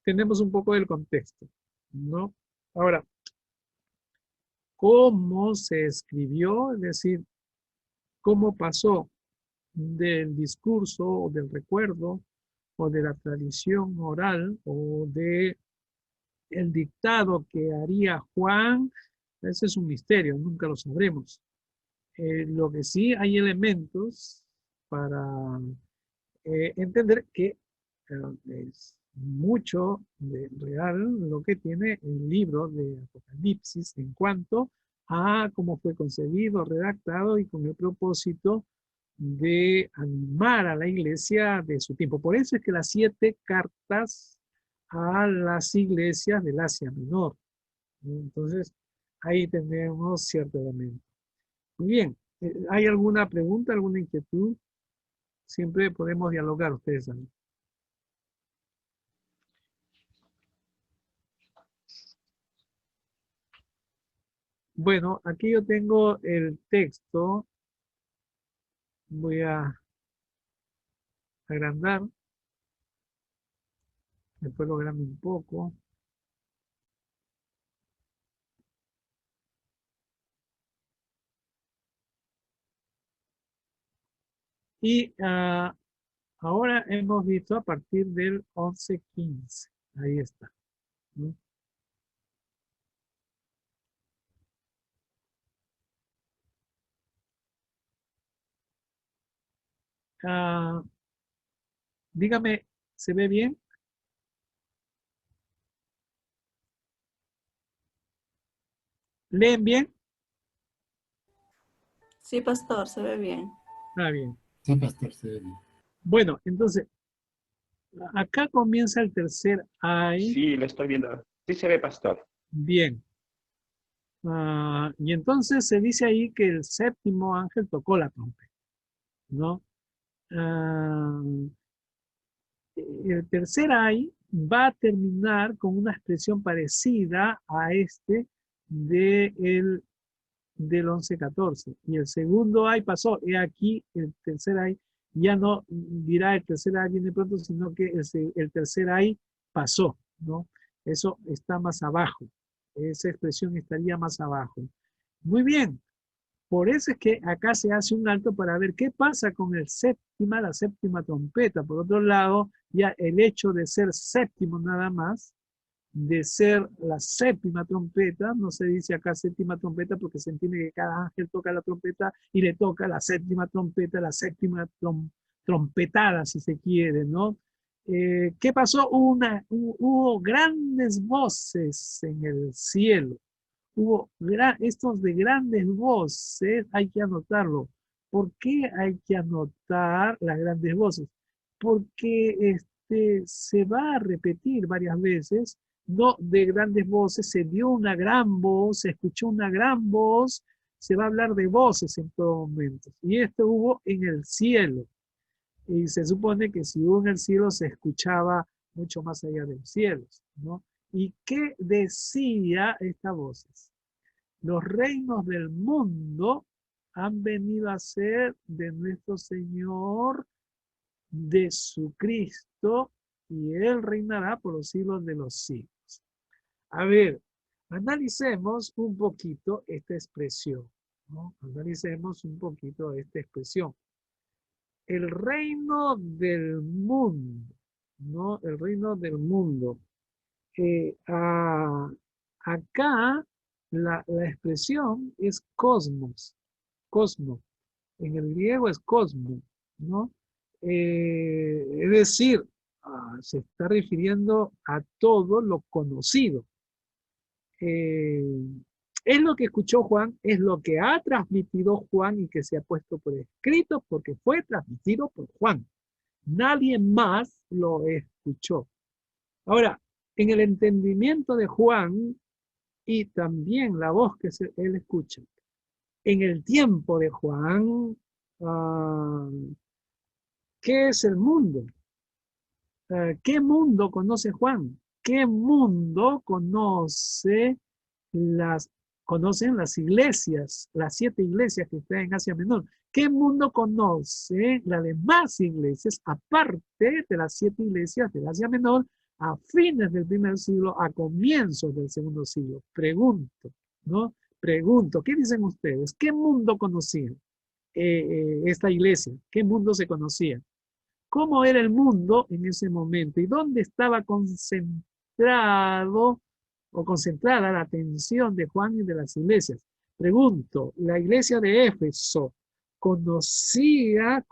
tenemos un poco del contexto, ¿no? Ahora, ¿cómo se escribió? Es decir, ¿cómo pasó del discurso o del recuerdo o de la tradición oral o de el dictado que haría Juan? Ese es un misterio, nunca lo sabremos. Lo que sí hay elementos para entender que es mucho de real lo que tiene el libro de Apocalipsis en cuanto a cómo fue concebido, redactado y con el propósito de animar a la iglesia de su tiempo. Por eso es que las 7 cartas a las iglesias del Asia Menor. Entonces, ahí tenemos cierto elemento. Muy bien, ¿hay alguna pregunta, alguna inquietud? Siempre podemos dialogar, ustedes saben. Bueno, aquí yo tengo el texto. Voy a agrandar. Después lo agrando un poco. Y ahora hemos visto a partir del 11:15. Ahí está, ¿no? Dígame, ¿se ve bien? ¿Leen bien? Sí, pastor, se ve bien. Ah, bien. Sí, pastor, se ve bien. Bueno, entonces, acá comienza el tercer ay. Sí, lo estoy viendo. Sí se ve, pastor. Bien. Y entonces se dice ahí que el séptimo ángel tocó la trompeta, ¿no? Ah, el tercer ay va a terminar con una expresión parecida a este del 11-14. Y el segundo ay pasó. He aquí, el tercer ay ya no dirá el tercer ay viene pronto, sino que el tercer ay pasó, ¿no? Eso está más abajo. Esa expresión estaría más abajo. Muy bien. Por eso es que acá se hace un alto para ver qué pasa con la séptima trompeta. Por otro lado, ya el hecho de ser séptimo nada más, de ser la séptima trompeta, no se dice acá séptima trompeta porque se entiende que cada ángel toca la trompeta y le toca la séptima trompeta, la séptima trompetada, si se quiere, ¿no? ¿Qué pasó? Hubo grandes voces en el cielo. Estos de grandes voces, hay que anotarlo. ¿Por qué hay que anotar las grandes voces? Porque se va a repetir varias veces, no de grandes voces, se dio una gran voz, se escuchó una gran voz, se va a hablar de voces en todo momento. Y esto hubo en el cielo. Y se supone que si hubo en el cielo, se escuchaba mucho más allá de los cielos, ¿no? ¿Y qué decía estas voces? Los reinos del mundo han venido a ser de nuestro Señor, de su Cristo, y Él reinará por los siglos de los siglos. A ver, analicemos un poquito esta expresión, ¿no? Analicemos un poquito esta expresión. El reino del mundo, ¿no? El reino del mundo. Acá la expresión es cosmos, cosmos. En el griego es cosmos, ¿no? Es decir, se está refiriendo a todo lo conocido. Es lo que escuchó Juan, es lo que ha transmitido Juan y que se ha puesto por escrito porque fue transmitido por Juan. Nadie más lo escuchó. Ahora, en el entendimiento de Juan y también la voz que él escucha, en el tiempo de Juan, ¿qué es el mundo? ¿Qué mundo conoce Juan? ¿Qué mundo conocen las iglesias, las 7 iglesias que están en Asia Menor? ¿Qué mundo conoce las demás iglesias, aparte de las 7 iglesias de Asia Menor, a fines del primer siglo, a comienzos del segundo siglo? Pregunto, ¿no? Pregunto, ¿qué dicen ustedes? ¿Qué mundo conocían esta iglesia? ¿Qué mundo se conocía? ¿Cómo era el mundo en ese momento? ¿Y dónde estaba concentrado o concentrada la atención de Juan y de las iglesias? Pregunto, la iglesia de Éfeso conocía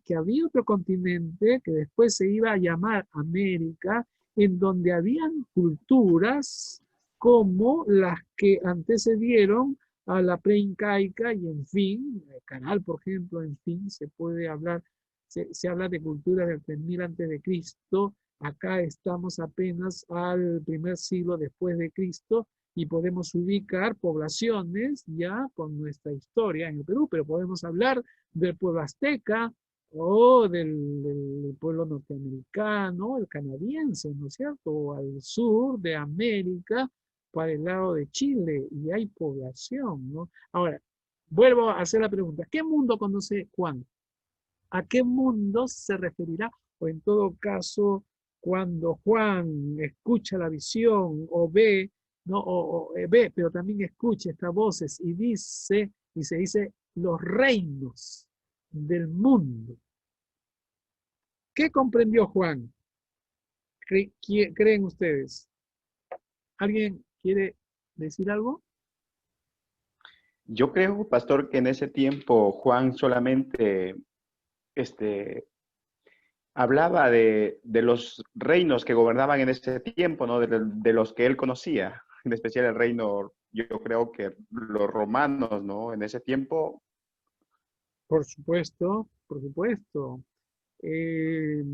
que había otro continente que después se iba a llamar América, en donde habían culturas como las que antecedieron a la preincaica y en fin, el canal, por ejemplo, en fin, se puede hablar, se habla de culturas del 3000 antes de Cristo. Acá estamos apenas al primer siglo después de Cristo y podemos ubicar poblaciones ya con nuestra historia en el Perú, pero podemos hablar del pueblo azteca o del pueblo norteamericano, el canadiense, ¿no es cierto? O al sur de América, para el lado de Chile, y hay población, ¿no? Ahora, vuelvo a hacer la pregunta, ¿qué mundo conoce Juan? ¿A qué mundo se referirá? O en todo caso, cuando Juan escucha la visión o ve, ¿no? Ve, pero también escucha estas voces y se dice los reinos del mundo. ¿Qué comprendió Juan? ¿Creen ustedes? ¿Alguien quiere decir algo? Yo creo, pastor, que en ese tiempo Juan solamente hablaba de los reinos que gobernaban en ese tiempo, ¿no? De los que él conocía, en especial el reino, yo creo que los romanos, ¿no? En ese tiempo. Por supuesto, por supuesto. Eh,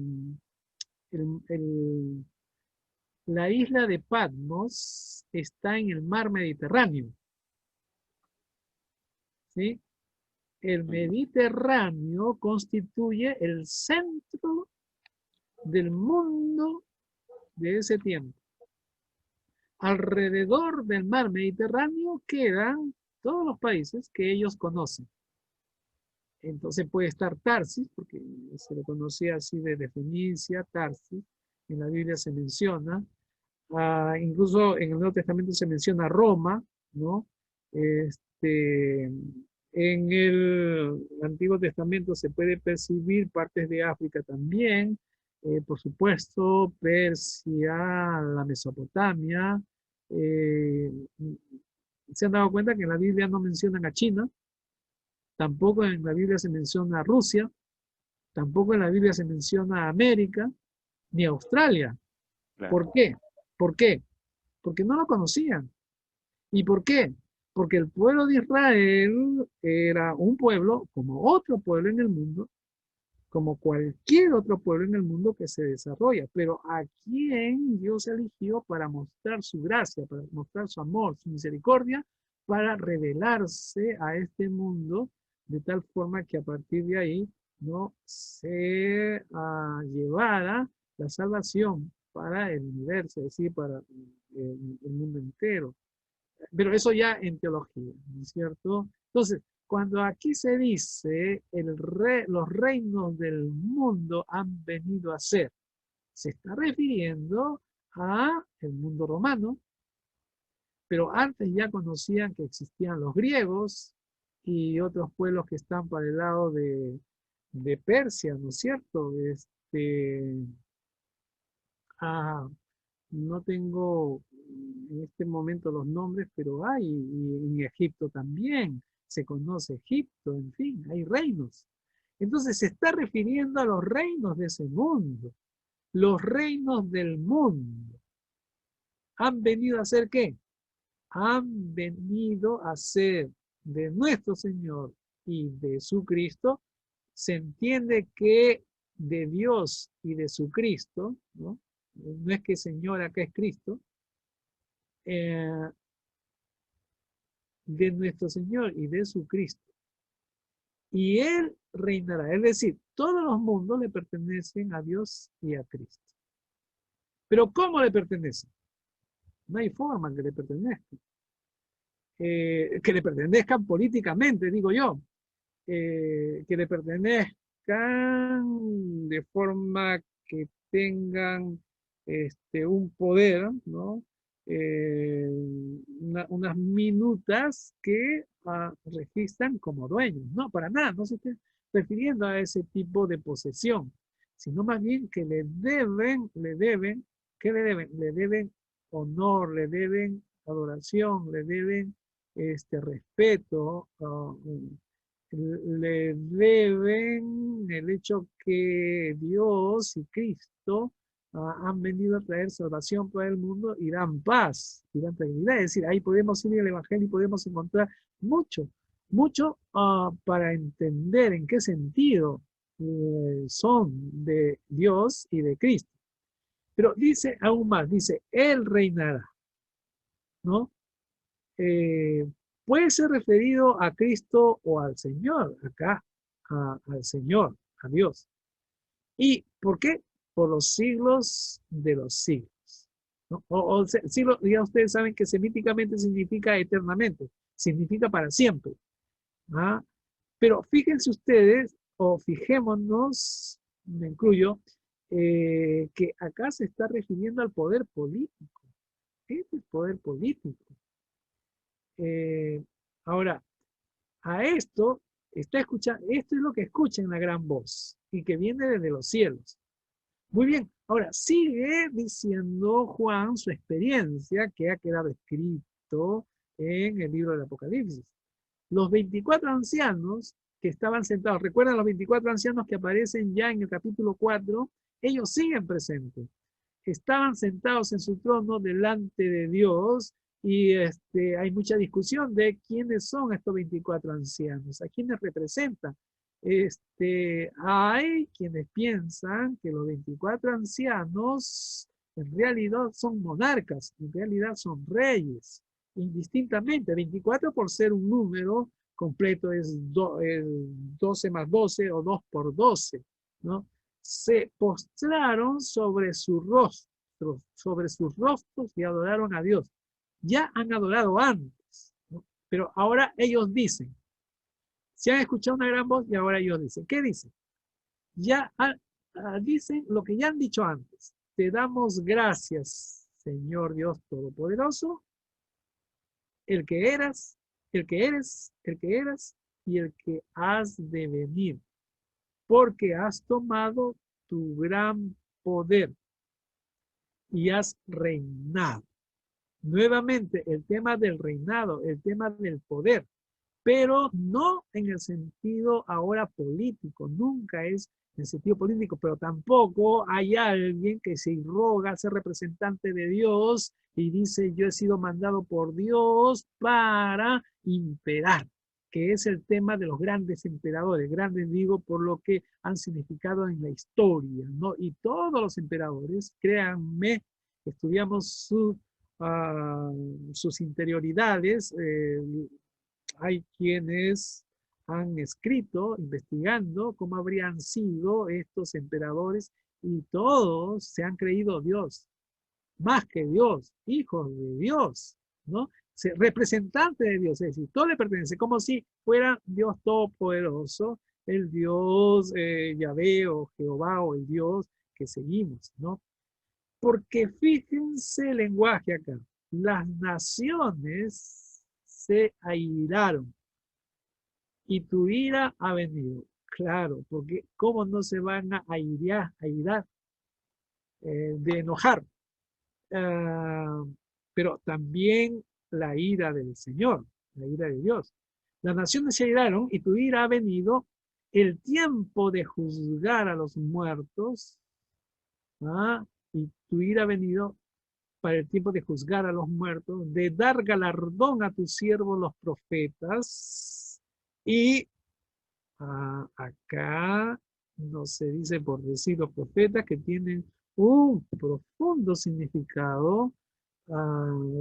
la isla de Patmos está en el mar Mediterráneo, ¿sí? El Mediterráneo constituye el centro del mundo de ese tiempo. Alrededor del mar Mediterráneo quedan todos los países que ellos conocen. Entonces puede estar Tarsis, porque se le conocía así de Fenicia, Tarsis. En la Biblia se menciona. Incluso en el Nuevo Testamento se menciona Roma, ¿no? En el Antiguo Testamento se puede percibir partes de África también. Por supuesto, Persia, la Mesopotamia. ¿Se han dado cuenta que en la Biblia no mencionan a China? Tampoco en la Biblia se menciona a Rusia, tampoco en la Biblia se menciona a América, ni a Australia. Claro. ¿Por qué? ¿Por qué? Porque no lo conocían. ¿Y por qué? Porque el pueblo de Israel era un pueblo como otro pueblo en el mundo, como cualquier otro pueblo en el mundo que se desarrolla, pero a quien Dios eligió para mostrar su gracia, para mostrar su amor, su misericordia, para revelarse a este mundo de tal forma que a partir de ahí no se llevara la salvación para el universo, es decir, para el mundo entero. Pero eso ya en teología, ¿no es cierto? Entonces, cuando aquí se dice los reinos del mundo han venido a ser, se está refiriendo a el mundo romano, pero antes ya conocían que existían los griegos y otros pueblos que están para el lado de Persia, ¿no es cierto? No tengo en este momento los nombres, pero hay, y en Egipto también se conoce Egipto, en fin, hay reinos. Entonces se está refiriendo a los reinos de ese mundo, los reinos del mundo. ¿Han venido a ser qué? Han venido a ser de nuestro Señor y de su Cristo. Se entiende que de Dios y de su Cristo, ¿no? No es que Señor acá es Cristo, de nuestro Señor y de su Cristo. Y Él reinará, es decir, todos los mundos le pertenecen a Dios y a Cristo. Pero ¿cómo le pertenecen? No hay forma que le pertenezcan. Que le pertenezcan políticamente, digo yo. Que le pertenezcan de forma que tengan un poder, ¿no? Unas minutas que registran como dueños. No, para nada, no se está refiriendo a ese tipo de posesión, sino más bien que ¿qué le deben? Le deben honor, le deben adoración, le deben respeto, le deben el hecho que Dios y Cristo han venido a traer salvación para el mundo y dan paz, y dan tranquilidad. Es decir, ahí podemos ir al Evangelio y podemos encontrar mucho para entender en qué sentido son de Dios y de Cristo. Pero dice aún más, dice, Él reinará, ¿no? Puede ser referido a Cristo o al Señor, acá, al Señor, a Dios. ¿Y por qué? Por los siglos de los siglos, ¿no? Siglo, ya ustedes saben que semíticamente significa eternamente, significa para siempre. Pero fíjense ustedes, o fijémonos, me incluyo, que acá se está refiriendo al poder político. ¿Qué es el poder político? Ahora, a esto está escuchando, esto es lo que escucha en la gran voz y que viene desde los cielos. Muy bien, ahora sigue diciendo Juan su experiencia que ha quedado escrito en el libro del Apocalipsis. Los 24 ancianos que estaban sentados. ¿Recuerdan los 24 ancianos que aparecen ya en el capítulo 4? Ellos siguen presentes. Estaban sentados en su trono delante de Dios y hay mucha discusión de quiénes son estos 24 ancianos, a quiénes representan. Hay quienes piensan que los 24 ancianos en realidad son monarcas, en realidad son reyes, indistintamente. 24 por ser un número completo es 12 más 12 o 2 por 12, ¿no? Se postraron sobre sus rostros y adoraron a Dios. Ya han adorado antes, ¿no? Pero ahora ellos dicen, se han escuchado una gran voz y ahora ellos dicen, ¿qué dicen? Ya dicen lo que ya han dicho antes. Te damos gracias, Señor Dios Todopoderoso, el que eras, el que eres, el que eras y el que has de venir, porque has tomado tu gran poder y has reinado. Nuevamente, el tema del reinado, el tema del poder, pero no en el sentido ahora político, nunca es en el sentido político, pero tampoco hay alguien que se roga a ser representante de Dios y dice, yo he sido mandado por Dios para imperar, que es el tema de los grandes emperadores, grandes digo por lo que han significado en la historia, ¿no? Y todos los emperadores, créanme, estudiamos sus interioridades, hay quienes han escrito, investigando cómo habrían sido estos emperadores y todos se han creído Dios, más que Dios, hijos de Dios, ¿no? Representante de Dios, es decir, todo le pertenece, como si fuera Dios Todopoderoso, el Dios Yahvé o Jehová o el Dios que seguimos, ¿no? Porque fíjense el lenguaje acá, las naciones se airaron y tu ira ha venido. Claro, porque ¿cómo no se van a airar de enojar? Pero también la ira del Señor, la ira de Dios. Las naciones se airaron y tu ira ha venido, el tiempo de juzgar a los muertos, y tu ira ha venido para el tiempo de juzgar a los muertos, de dar galardón a tus siervos los profetas, y acá no se dice por decir los profetas que tienen un profundo significado,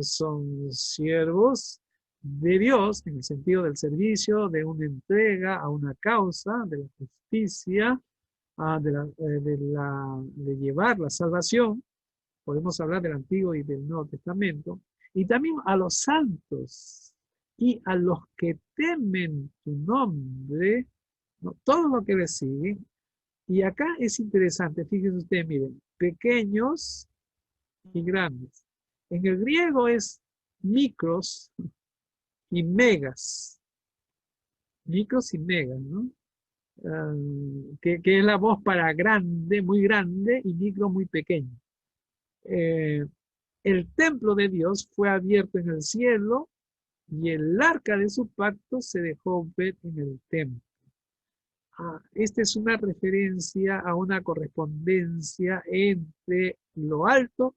son siervos de Dios en el sentido del servicio, de una entrega a una causa, de la justicia, de llevar la salvación. Podemos hablar del Antiguo y del Nuevo Testamento, y también a los santos y a los que temen tu nombre, ¿no? Todo lo que le sigue. Y acá es interesante, fíjense ustedes, miren, pequeños y grandes. En el griego es micros y megas. Micros y megas, ¿no? Que es la voz para grande, muy grande, y micro, muy pequeño. El templo de Dios fue abierto en el cielo y el arca de su pacto se dejó ver en el templo. Esta es una referencia a una correspondencia entre lo alto,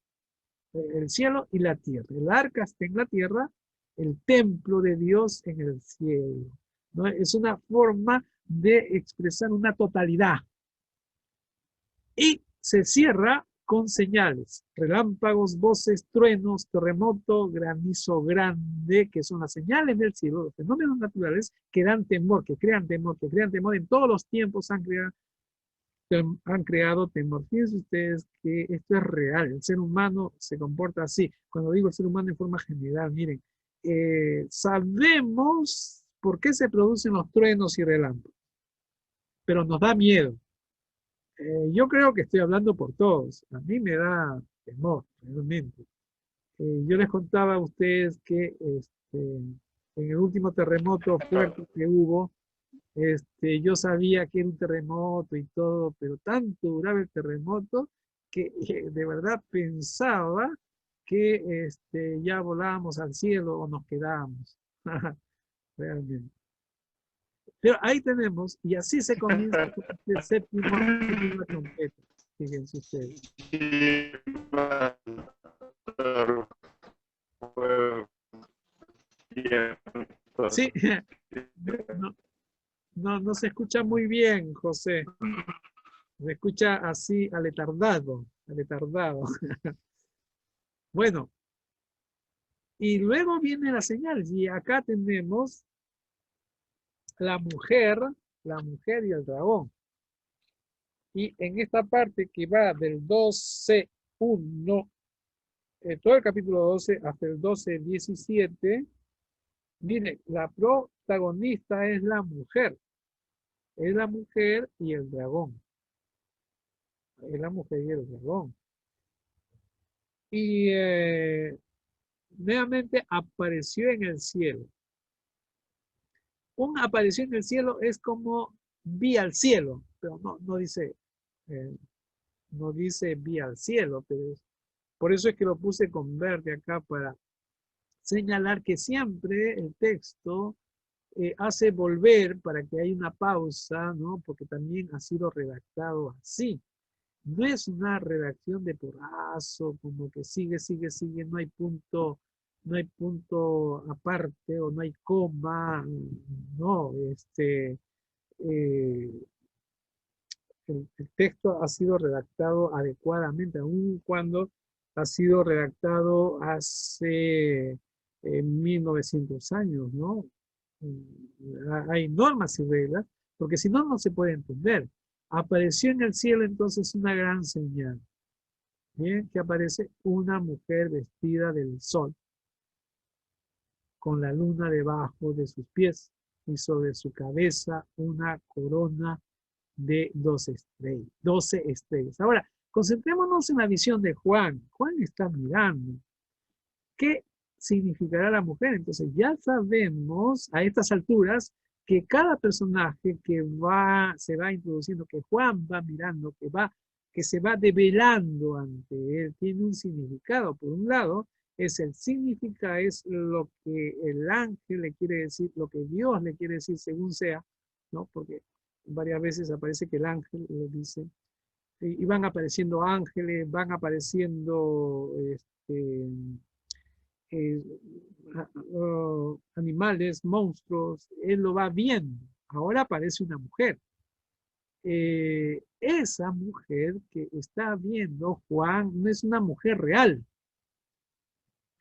el cielo y la tierra. El arca está en la tierra, el templo de Dios en el cielo, ¿no? Es una forma de expresar una totalidad. Y se cierra con señales, relámpagos, voces, truenos, terremoto, granizo grande, que son las señales del cielo, los fenómenos naturales que dan temor, que crean temor, en todos los tiempos han creado temor. Fíjense ustedes que esto es real, el ser humano se comporta así. Cuando digo el ser humano en forma general, miren, sabemos por qué se producen los truenos y relámpagos, pero nos da miedo. Yo creo que estoy hablando por todos. A mí me da temor, realmente. Yo les contaba a ustedes que en el último terremoto fuerte que hubo, yo sabía que era un terremoto y todo, pero tanto duraba el terremoto que de verdad pensaba que ya volábamos al cielo o nos quedábamos. Realmente. Pero ahí tenemos, y así se comienza el séptima trompeta. Fíjense ustedes. Sí, no se escucha muy bien, José. Se escucha así aletardado, aletardado. Bueno, y luego viene la señal, y acá tenemos la mujer y el dragón. Y en esta parte que va del 12:1, todo el capítulo 12 hasta el 12:17, mire, la protagonista es la mujer. Es la mujer y el dragón. Es la mujer y el dragón. Y nuevamente apareció en el cielo. Un apareció en el cielo es como vi al cielo, pero no dice vi al cielo, pero por eso es que lo puse con verde acá para señalar que siempre el texto hace volver para que haya una pausa, ¿no? Porque también ha sido redactado así. No es una redacción de porrazo, como que sigue, no hay punto aparte o no hay coma, no, el texto ha sido redactado adecuadamente, aun cuando ha sido redactado hace 1900 años, ¿no? Hay normas y reglas, porque si no, no se puede entender. Apareció en el cielo entonces una gran señal. Bien, que aparece una mujer vestida del sol, con la luna debajo de sus pies y sobre su cabeza una corona de 12 estrellas. Ahora, concentrémonos en la visión de Juan. Juan está mirando. ¿Qué significará la mujer? Entonces ya sabemos a estas alturas que cada personaje que se va introduciendo, que Juan va mirando, que se va develando ante él, tiene un significado. Por un lado, es lo que el ángel le quiere decir, lo que Dios le quiere decir según sea, ¿no? Porque varias veces aparece que el ángel le dice, y van apareciendo ángeles, van apareciendo animales, monstruos, él lo va viendo. Ahora aparece una mujer. Esa mujer que está viendo Juan no es una mujer real.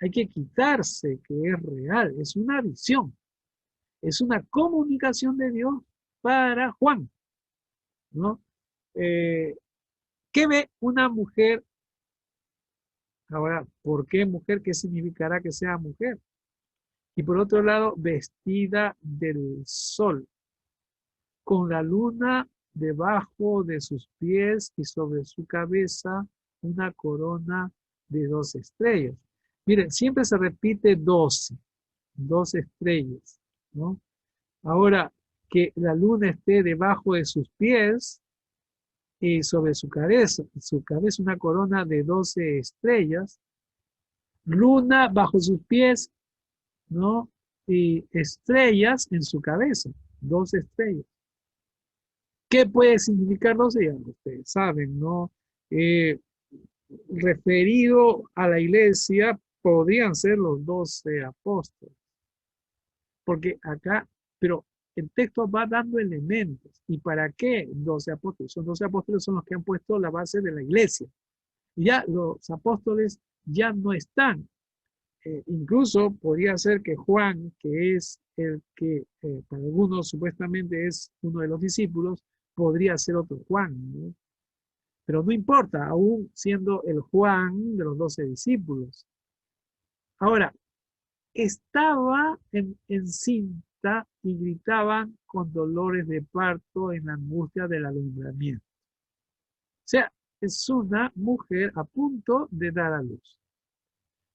Hay que quitarse que es real, es una visión, es una comunicación de Dios para Juan, ¿no? ¿Qué ve una mujer? Ahora, ¿por qué mujer? ¿Qué significará que sea mujer? Y por otro lado, vestida del sol, con la luna debajo de sus pies y sobre su cabeza una corona de 12 estrellas. Miren, siempre se repite 12 estrellas, ¿no? Ahora, que la luna esté debajo de sus pies y sobre su cabeza una corona de 12 estrellas, luna bajo sus pies, ¿no? Y estrellas en su cabeza, 12 estrellas. ¿Qué puede significar 12? Ya ustedes saben, ¿no? Referido a la iglesia, podrían ser los 12 apóstoles. Porque acá, pero el texto va dando elementos. ¿Y para qué 12 apóstoles? Son 12 apóstoles son los que han puesto la base de la iglesia. Ya los apóstoles ya no están. Incluso podría ser que Juan, que es el que para algunos supuestamente es uno de los discípulos, podría ser otro Juan, ¿no? Pero no importa, aún siendo el Juan de los 12 discípulos. Ahora, estaba encinta y gritaban con dolores de parto en la angustia del alumbramiento. O sea, es una mujer a punto de dar a luz.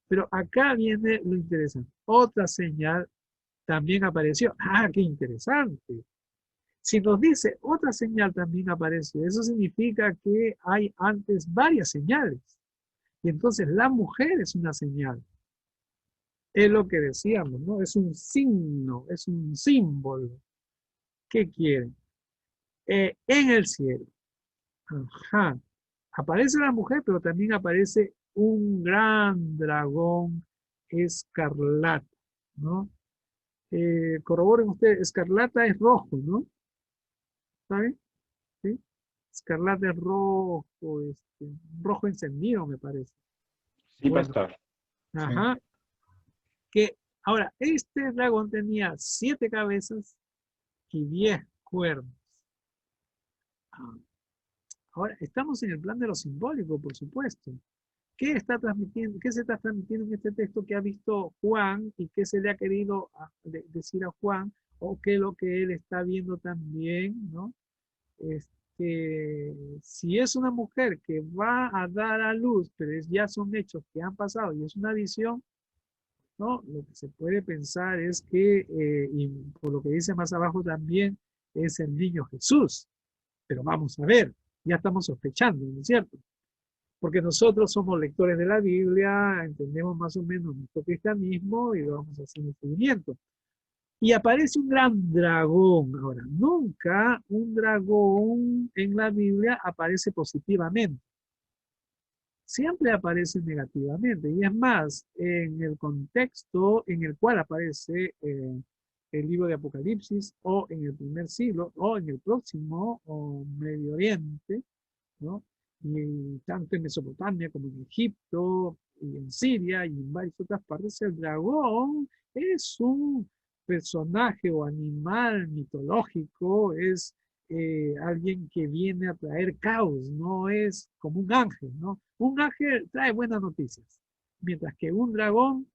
Pero acá viene lo interesante. Otra señal también apareció. ¡Ah, qué interesante! Si nos dice otra señal también apareció, eso significa que hay antes varias señales. Y entonces la mujer es una señal. Es lo que decíamos, ¿no? Es un signo, es un símbolo. ¿Qué quieren? En el cielo. Ajá. Aparece la mujer, pero también aparece un gran dragón escarlata, ¿no? Corroboren ustedes, escarlata es rojo, ¿no? ¿Saben? ¿Sí? Escarlata es rojo, rojo encendido, me parece. Sí, Bueno, pastor. Sí. ajá. Que ahora, este dragón tenía 7 cabezas y 10 cuernos. Ah, ahora, estamos en el plan de lo simbólico, por supuesto. ¿Qué está transmitiendo, qué se está transmitiendo en este texto que ha visto Juan y qué se le ha querido decir a Juan, o qué es lo que él está viendo también, ¿no? Si es una mujer que va a dar a luz, pero ya son hechos que han pasado y es una visión, ¿no? Lo que se puede pensar es que, y por lo que dice más abajo también, es el niño Jesús. Pero vamos a ver, ya estamos sospechando, ¿no es cierto? Porque nosotros somos lectores de la Biblia, entendemos más o menos nuestro cristianismo y lo vamos a hacer un seguimiento. Y aparece un gran dragón. Ahora, nunca un dragón en la Biblia aparece positivamente. Siempre aparece negativamente. Y es más, en el contexto en el cual aparece el libro de Apocalipsis, o en el primer siglo, o en el próximo, o Medio Oriente, ¿no? Y tanto en Mesopotamia como en Egipto, y en Siria, y en varias otras partes, el dragón es un personaje o animal mitológico, es alguien que viene a traer caos, no es como un ángel, ¿no? Un ángel trae buenas noticias, mientras que un dragón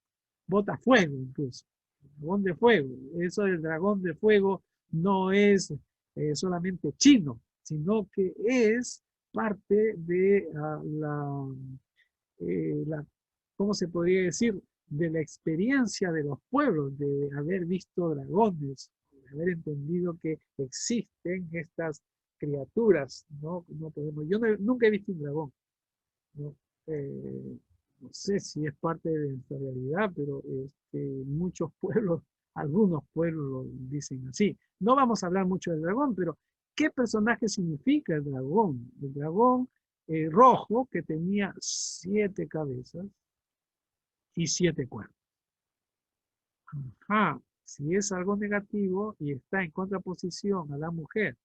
bota fuego incluso, dragón de fuego. Eso del dragón de fuego no es solamente chino, sino que es parte de ¿cómo se podría decir? De la experiencia de los pueblos, de haber visto dragones, de haber entendido que existen estas criaturas, ¿no? No podemos, nunca he visto un dragón, ¿no? No sé si es parte de nuestra realidad, pero muchos pueblos, algunos pueblos lo dicen así. No vamos a hablar mucho del dragón, pero ¿qué personaje significa el dragón? El dragón rojo que tenía 7 cabezas y 7 cuernos. Ajá, si es algo negativo y está en contraposición a la mujer,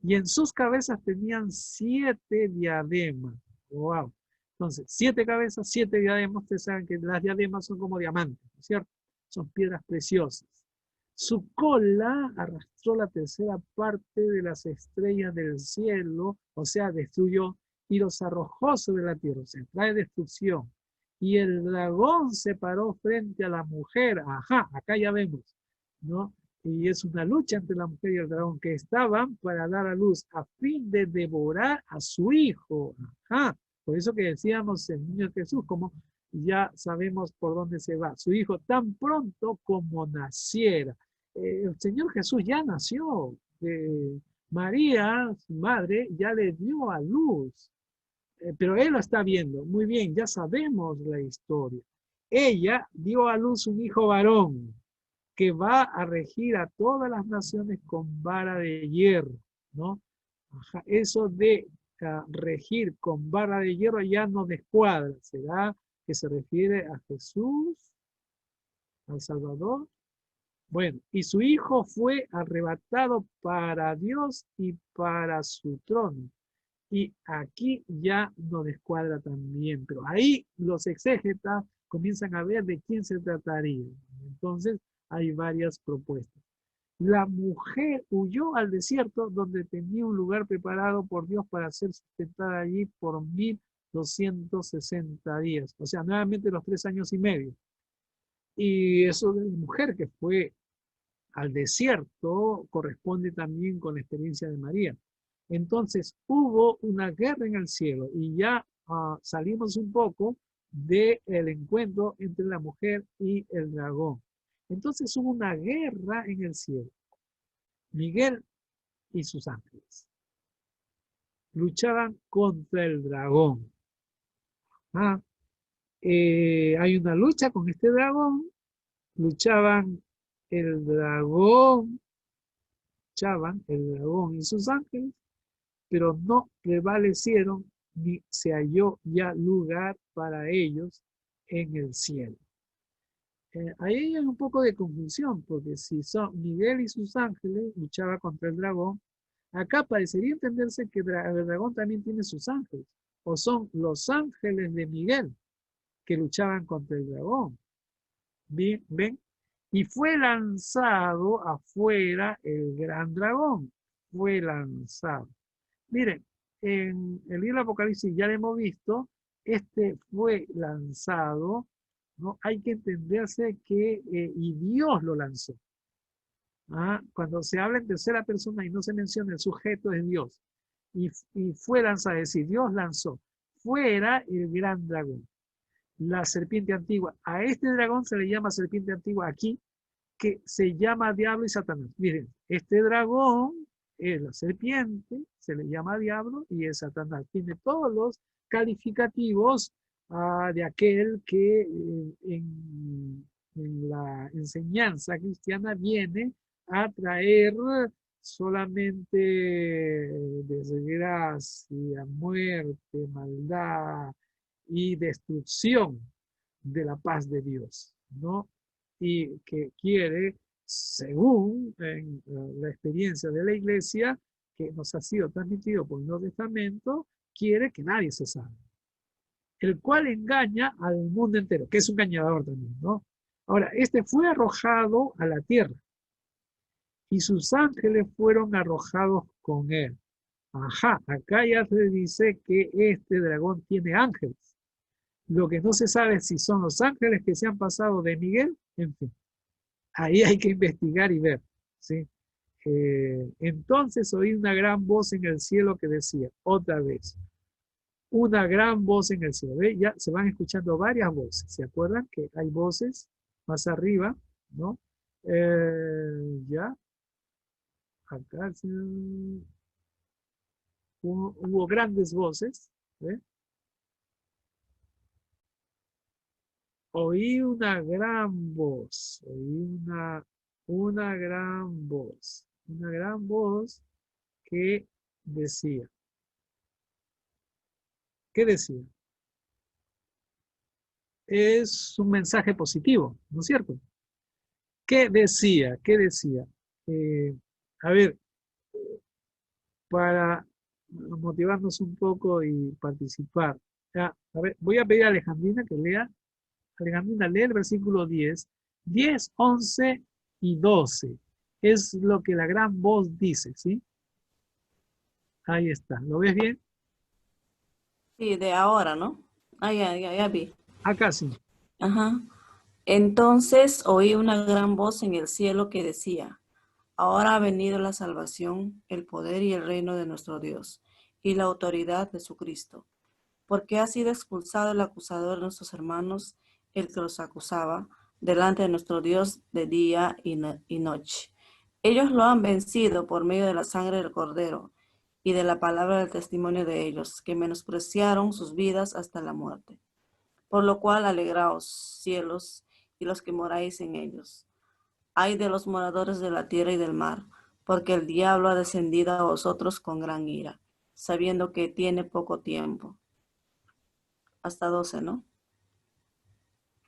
y en sus cabezas tenían 7 diademas. Wow. Entonces, 7 cabezas, 7 diademas. Ustedes saben que las diademas son como diamantes, ¿no es cierto? Son piedras preciosas. Su cola arrastró la tercera parte de las estrellas del cielo, o sea, destruyó y los arrojó sobre la tierra, o sea, trae destrucción. Y el dragón se paró frente a la mujer. Ajá, acá ya vemos, ¿no? Y es una lucha entre la mujer y el dragón que estaban para dar a luz a fin de devorar a su hijo. Ajá, por eso que decíamos el niño Jesús, como ya sabemos por dónde se va. Su hijo tan pronto como naciera. El Señor Jesús ya nació. María, su madre, ya le dio a luz. Pero él lo está viendo. Muy bien, ya sabemos la historia. Ella dio a luz un hijo varón que va a regir a todas las naciones con vara de hierro, ¿no? Ajá, eso de regir con vara de hierro ya no descuadra. ¿Será que se refiere a Jesús, al Salvador? Bueno, y su hijo fue arrebatado para Dios y para su trono. Y aquí ya no descuadra también, pero ahí los exégetas comienzan a ver de quién se trataría. Entonces hay varias propuestas. La mujer huyó al desierto donde tenía un lugar preparado por Dios para ser sustentada allí por 1260 días. O sea, nuevamente los 3 años y medio. Y eso de la mujer que fue al desierto corresponde también con la experiencia de María. Entonces hubo una guerra en el cielo y ya salimos un poco del encuentro entre la mujer y el dragón. Entonces hubo una guerra en el cielo. Miguel y sus ángeles luchaban contra el dragón. Hay una lucha con este dragón. Luchaban el dragón luchaban el dragón y sus ángeles, pero no prevalecieron ni se halló ya lugar para ellos en el cielo. Ahí hay un poco de confusión, porque si son Miguel y sus ángeles luchaba contra el dragón, acá parecería entenderse que el dragón también tiene sus ángeles, o son los ángeles de Miguel que luchaban contra el dragón. Bien, ven, y fue lanzado afuera el gran dragón, fue lanzado. Miren, en el libro del Apocalipsis ya lo hemos visto, este fue lanzado, ¿no? Hay que entenderse que, y Dios lo lanzó. Cuando se habla en tercera persona y no se menciona el sujeto es Dios. Y fue lanzado, es decir, Dios lanzó fuera el gran dragón, la serpiente antigua. A este dragón se le llama serpiente antigua aquí, que se llama Diablo y Satanás. Miren, este dragón es la serpiente, se le llama Diablo y es Satanás. Tiene todos los calificativos de aquel que en la enseñanza cristiana viene a traer solamente desgracia, muerte, maldad y destrucción de la paz de Dios, ¿no? Y que quiere, según la experiencia de la iglesia, que nos ha sido transmitido por el Nuevo Testamento, quiere que nadie se salve. El cual engaña al mundo entero, que es un engañador también, ¿no? Ahora, este fue arrojado a la tierra y sus ángeles fueron arrojados con él. Ajá, acá ya se dice que este dragón tiene ángeles. Lo que no se sabe es si son los ángeles que se han pasado de Miguel, en fin. Ahí hay que investigar y ver, ¿sí? Entonces oí una gran voz en el cielo que decía, otra vez, una gran voz en el cielo. ¿Ve? Ya se van escuchando varias voces. ¿Se acuerdan que hay voces más arriba, ¿no? Ya. Acá hubo grandes voces. ¿Ve? Oí una gran voz. Oí una gran voz. Una gran voz que decía. ¿Qué decía? Es un mensaje positivo, ¿no es cierto? ¿Qué decía? ¿Qué decía? A ver, para motivarnos un poco y participar. Ya, a ver, voy a pedir a Alejandrina que lea. Alejandrina, lee el versículo 10. 10, 11 y 12. Es lo que la gran voz dice, ¿sí? Ahí está. ¿Lo ves bien? Sí, de ahora, ¿no? Ya vi. Acá sí. Ajá. Entonces oí una gran voz en el cielo que decía, ahora ha venido la salvación, el poder y el reino de nuestro Dios, y la autoridad de su Cristo, porque ha sido expulsado el acusador de nuestros hermanos, el que los acusaba, delante de nuestro Dios de día y noche. Ellos lo han vencido por medio de la sangre del Cordero y de la palabra del testimonio de ellos, que menospreciaron sus vidas hasta la muerte. Por lo cual, alegraos, cielos, y los que moráis en ellos. Ay de los moradores de la tierra y del mar, porque el diablo ha descendido a vosotros con gran ira, sabiendo que tiene poco tiempo. Hasta 12, ¿no?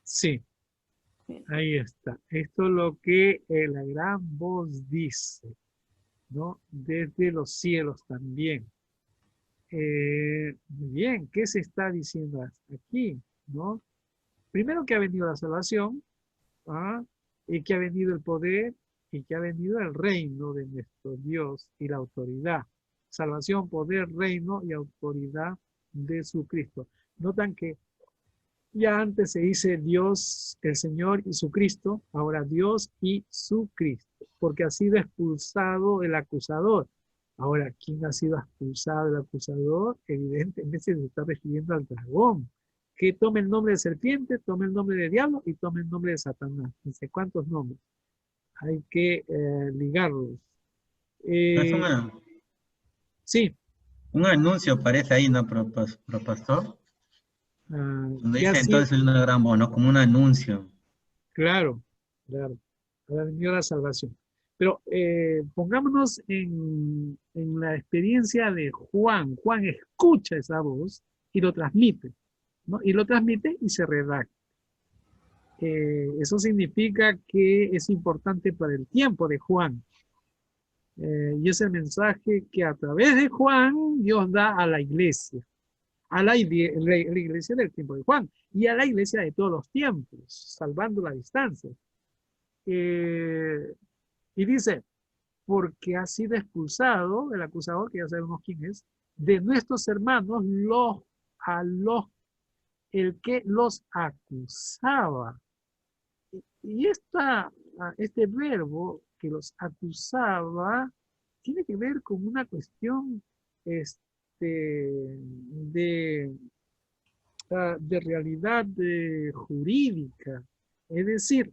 Sí, Bien. ahí está. Esto es lo que la gran voz dice, ¿no? Desde los cielos también. Muy bien, ¿qué se está diciendo aquí, no? Primero que ha venido la salvación, y que ha venido el poder, y que ha venido el reino de nuestro Dios y la autoridad. Salvación, poder, reino y autoridad de su Cristo. Notan que ya antes se dice Dios, el Señor y su Cristo, ahora Dios y su Cristo, porque ha sido expulsado el acusador. Ahora, ¿quién ha sido expulsado el acusador? Evidentemente se está refiriendo al dragón, que tome el nombre de serpiente, tome el nombre de diablo y tome el nombre de Satanás. Dice, ¿cuántos nombres? Hay que ligarlos. Es Sí. un anuncio parece ahí, ¿no, pro pastor? Donde Ya dice sí, entonces una gran voz, ¿no? Como un anuncio. claro. Ahora venido la salvación. Pero pongámonos en la experiencia de Juan. Juan escucha esa voz y lo transmite, ¿no? Y lo transmite y se redacta. Eso significa que es importante para el tiempo de Juan. Y es el mensaje que a través de Juan Dios da a la iglesia. A la iglesia del tiempo de Juan y a la iglesia de todos los tiempos, salvando la distancia. Y dice, porque ha sido expulsado el acusador, que ya sabemos quién es, de nuestros hermanos, el que los acusaba. Y este verbo que los acusaba tiene que ver con una cuestión de realidad jurídica. Es decir,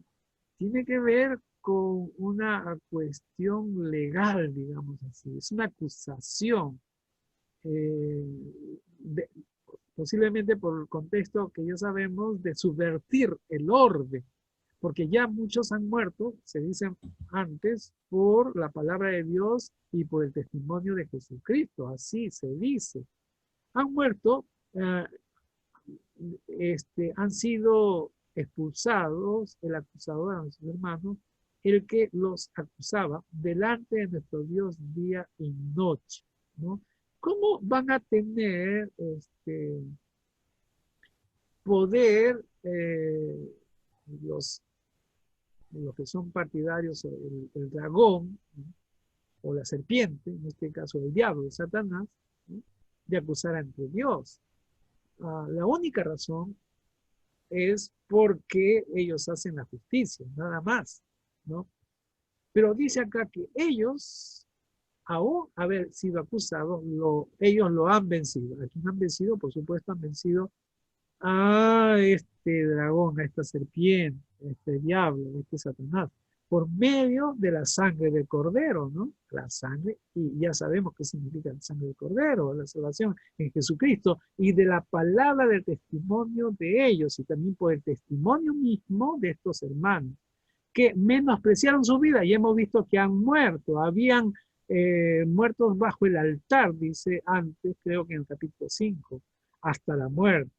tiene que ver con una cuestión legal, digamos así. Es una acusación. Posiblemente por el contexto que ya sabemos de subvertir el orden, porque ya muchos han muerto, se dice antes, por la palabra de Dios y por el testimonio de Jesucristo, así se dice. Han muerto, han sido expulsados, el acusador a nuestros hermanos, el que los acusaba delante de nuestro Dios día y noche, ¿no? ¿Cómo van a tener poder los que son partidarios, el dragón, ¿no? O la serpiente, en este caso el diablo, de Satanás, ¿no? De acusar ante Dios? La única razón es porque ellos hacen la justicia, nada más, ¿no? Pero dice acá que ellos, aún haber sido acusados, ellos lo han vencido. ¿A quién han vencido? Por supuesto, han vencido a este dragón, a esta serpiente, a este diablo, a este Satanás, por medio de la sangre del Cordero, ¿no? La sangre, y ya sabemos qué significa la sangre del Cordero, la salvación en Jesucristo, y de la palabra del testimonio de ellos, y también por el testimonio mismo de estos hermanos, que menospreciaron su vida, y hemos visto que han muerto, habían muertos bajo el altar, dice antes, creo que en el capítulo 5, hasta la muerte.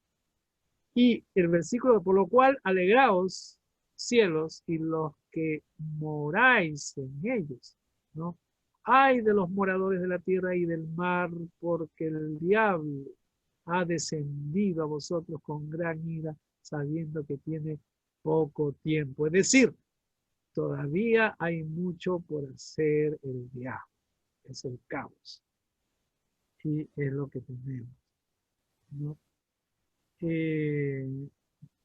Y el versículo, por lo cual, alegraos, cielos, y los que moráis en ellos, ¿no? Ay de los moradores de la tierra y del mar, porque el diablo ha descendido a vosotros con gran ira, sabiendo que tiene poco tiempo. Es decir, todavía hay mucho por hacer el diablo. Es el caos. Y es lo que tenemos, ¿no?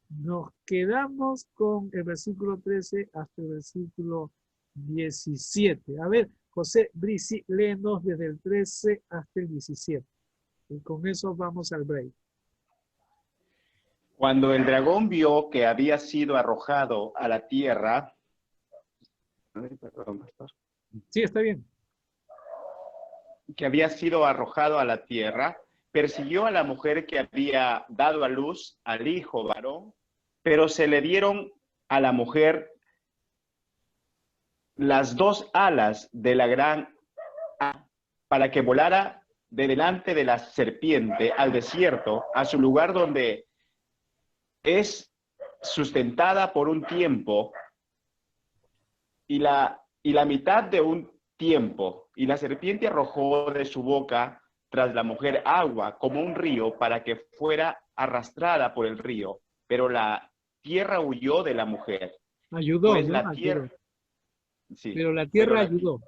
Nos quedamos con el versículo 13 hasta el versículo 17. A ver, José Brisi, léenos desde el 13 hasta el 17. Y con eso vamos al break. Cuando el dragón vio que había sido arrojado a la tierra... Perdón, pastor. Sí, está bien. Que había sido arrojado a la tierra, persiguió a la mujer que había dado a luz al hijo varón, pero se le dieron a la mujer las dos alas de la gran para que volara de delante de la serpiente al desierto, a su lugar donde es sustentada por un tiempo y la mitad de un tiempo, y la serpiente arrojó de su boca tras la mujer agua como un río para que fuera arrastrada por el río, pero la tierra huyó de la mujer. Ayudó, pues ¿no? la tierra, sí, pero la tierra ayudó.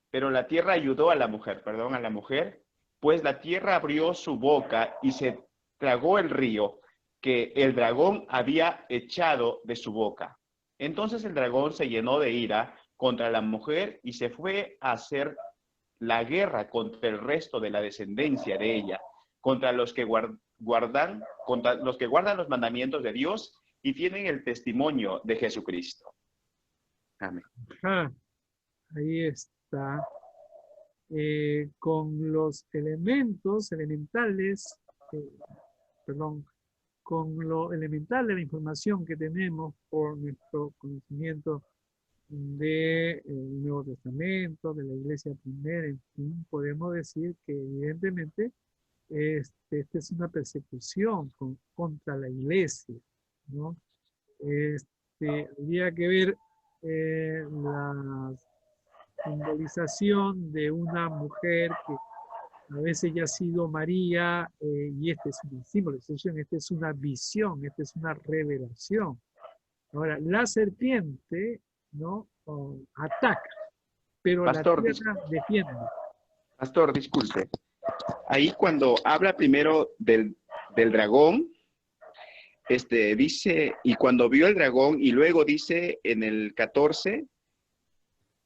Pero la tierra ayudó a la mujer, perdón, a la mujer, pues la tierra abrió su boca y se tragó el río que el dragón había echado de su boca. Entonces el dragón se llenó de ira contra la mujer y se fue a hacer la guerra contra el resto de la descendencia de ella, contra los que guardan los mandamientos de Dios y tienen el testimonio de Jesucristo. Amén. Ajá. Ahí está. Con los elementales, con lo elemental de la información que tenemos por nuestro conocimiento del Nuevo Testamento, de la Iglesia primera, en fin, podemos decir que evidentemente esta es una persecución contra la Iglesia, ¿no? Habría que ver la simbolización de una mujer que a veces ya ha sido María, y este es una simbolización, esta es una visión, esta es una revelación. Ahora, la serpiente, ¿no? Ataca, pero la Pastor, tierra defiende. Pastor, disculpe. Ahí cuando habla primero del dragón, dice, y cuando vio el dragón, y luego dice en el 14,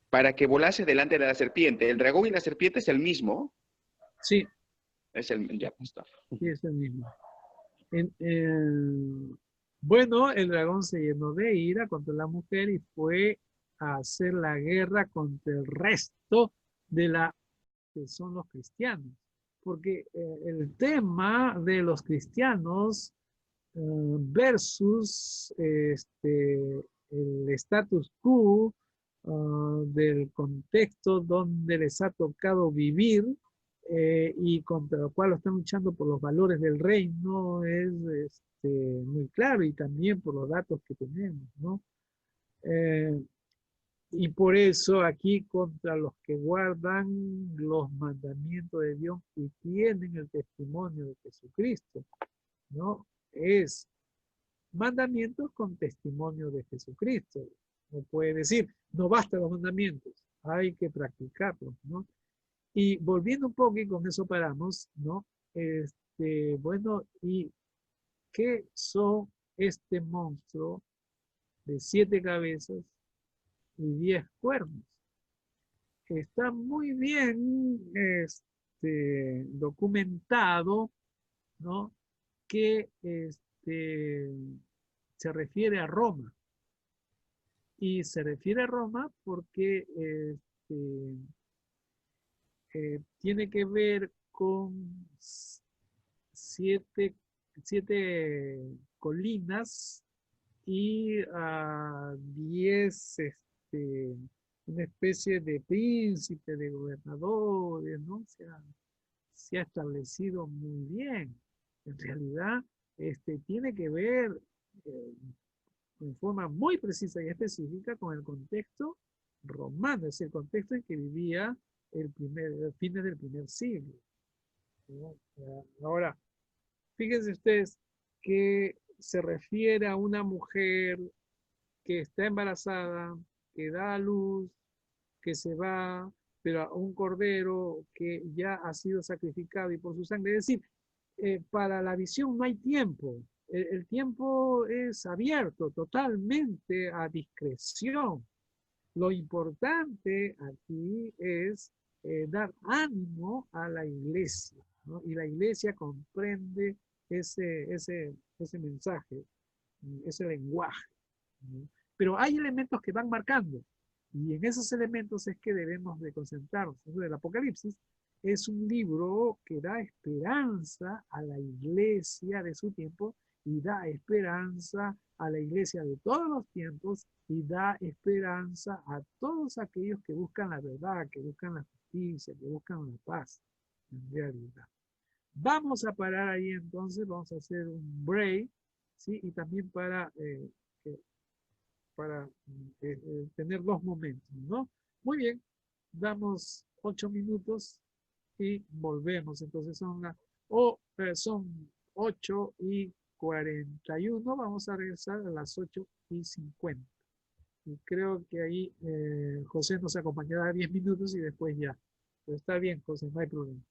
para que volase delante de la serpiente. El dragón y la serpiente es el mismo. Sí, Es el, ya, pastor. sí, es el mismo. Bueno, el dragón se llenó de ira contra la mujer y fue a hacer la guerra contra el resto de que son los cristianos. Porque el tema de los cristianos versus el status quo del contexto donde les ha tocado vivir y contra lo cual están luchando por los valores del reino es muy claro, y también por los datos que tenemos, ¿no? Y por eso aquí contra los que guardan los mandamientos de Dios y tienen el testimonio de Jesucristo, ¿no? Es mandamientos con testimonio de Jesucristo. No puede decir, no basta los mandamientos, hay que practicarlos, ¿no? Y volviendo un poco, y con eso paramos, ¿no? Bueno, ¿y qué son este monstruo de 7 cabezas y 10 cuernos? Está muy bien documentado, ¿no? Que se refiere a Roma. Y se refiere a Roma porque tiene que ver con 7 colinas y 10, una especie de príncipe, de gobernadores, ¿no? Se ha establecido muy bien. En realidad, tiene que ver en forma muy precisa y específica con el contexto romano, es el contexto en que vivía fines del primer siglo, ¿no? Ahora, fíjense ustedes que se refiere a una mujer que está embarazada, que da a luz, que se va, pero a un cordero que ya ha sido sacrificado y por su sangre. Es decir, para la visión no hay tiempo. El tiempo es abierto totalmente a discreción. Lo importante aquí es dar ánimo a la iglesia, ¿no? Y la iglesia comprende ese mensaje, ese lenguaje, ¿no? Pero hay elementos que van marcando, y en esos elementos es que debemos de concentrarnos. El Apocalipsis es un libro que da esperanza a la iglesia de su tiempo y da esperanza a la iglesia de todos los tiempos y da esperanza a todos aquellos que buscan la verdad, que buscan la justicia, que buscan la paz, en realidad. Vamos a parar ahí entonces, vamos a hacer un break, ¿sí? Y también para tener 2 momentos, ¿no? Muy bien, damos 8 minutos y volvemos. Entonces son 8:41, vamos a regresar a las 8:50. Y creo que ahí José nos acompañará 10 minutos y después ya. Pero está bien, José, no hay problema.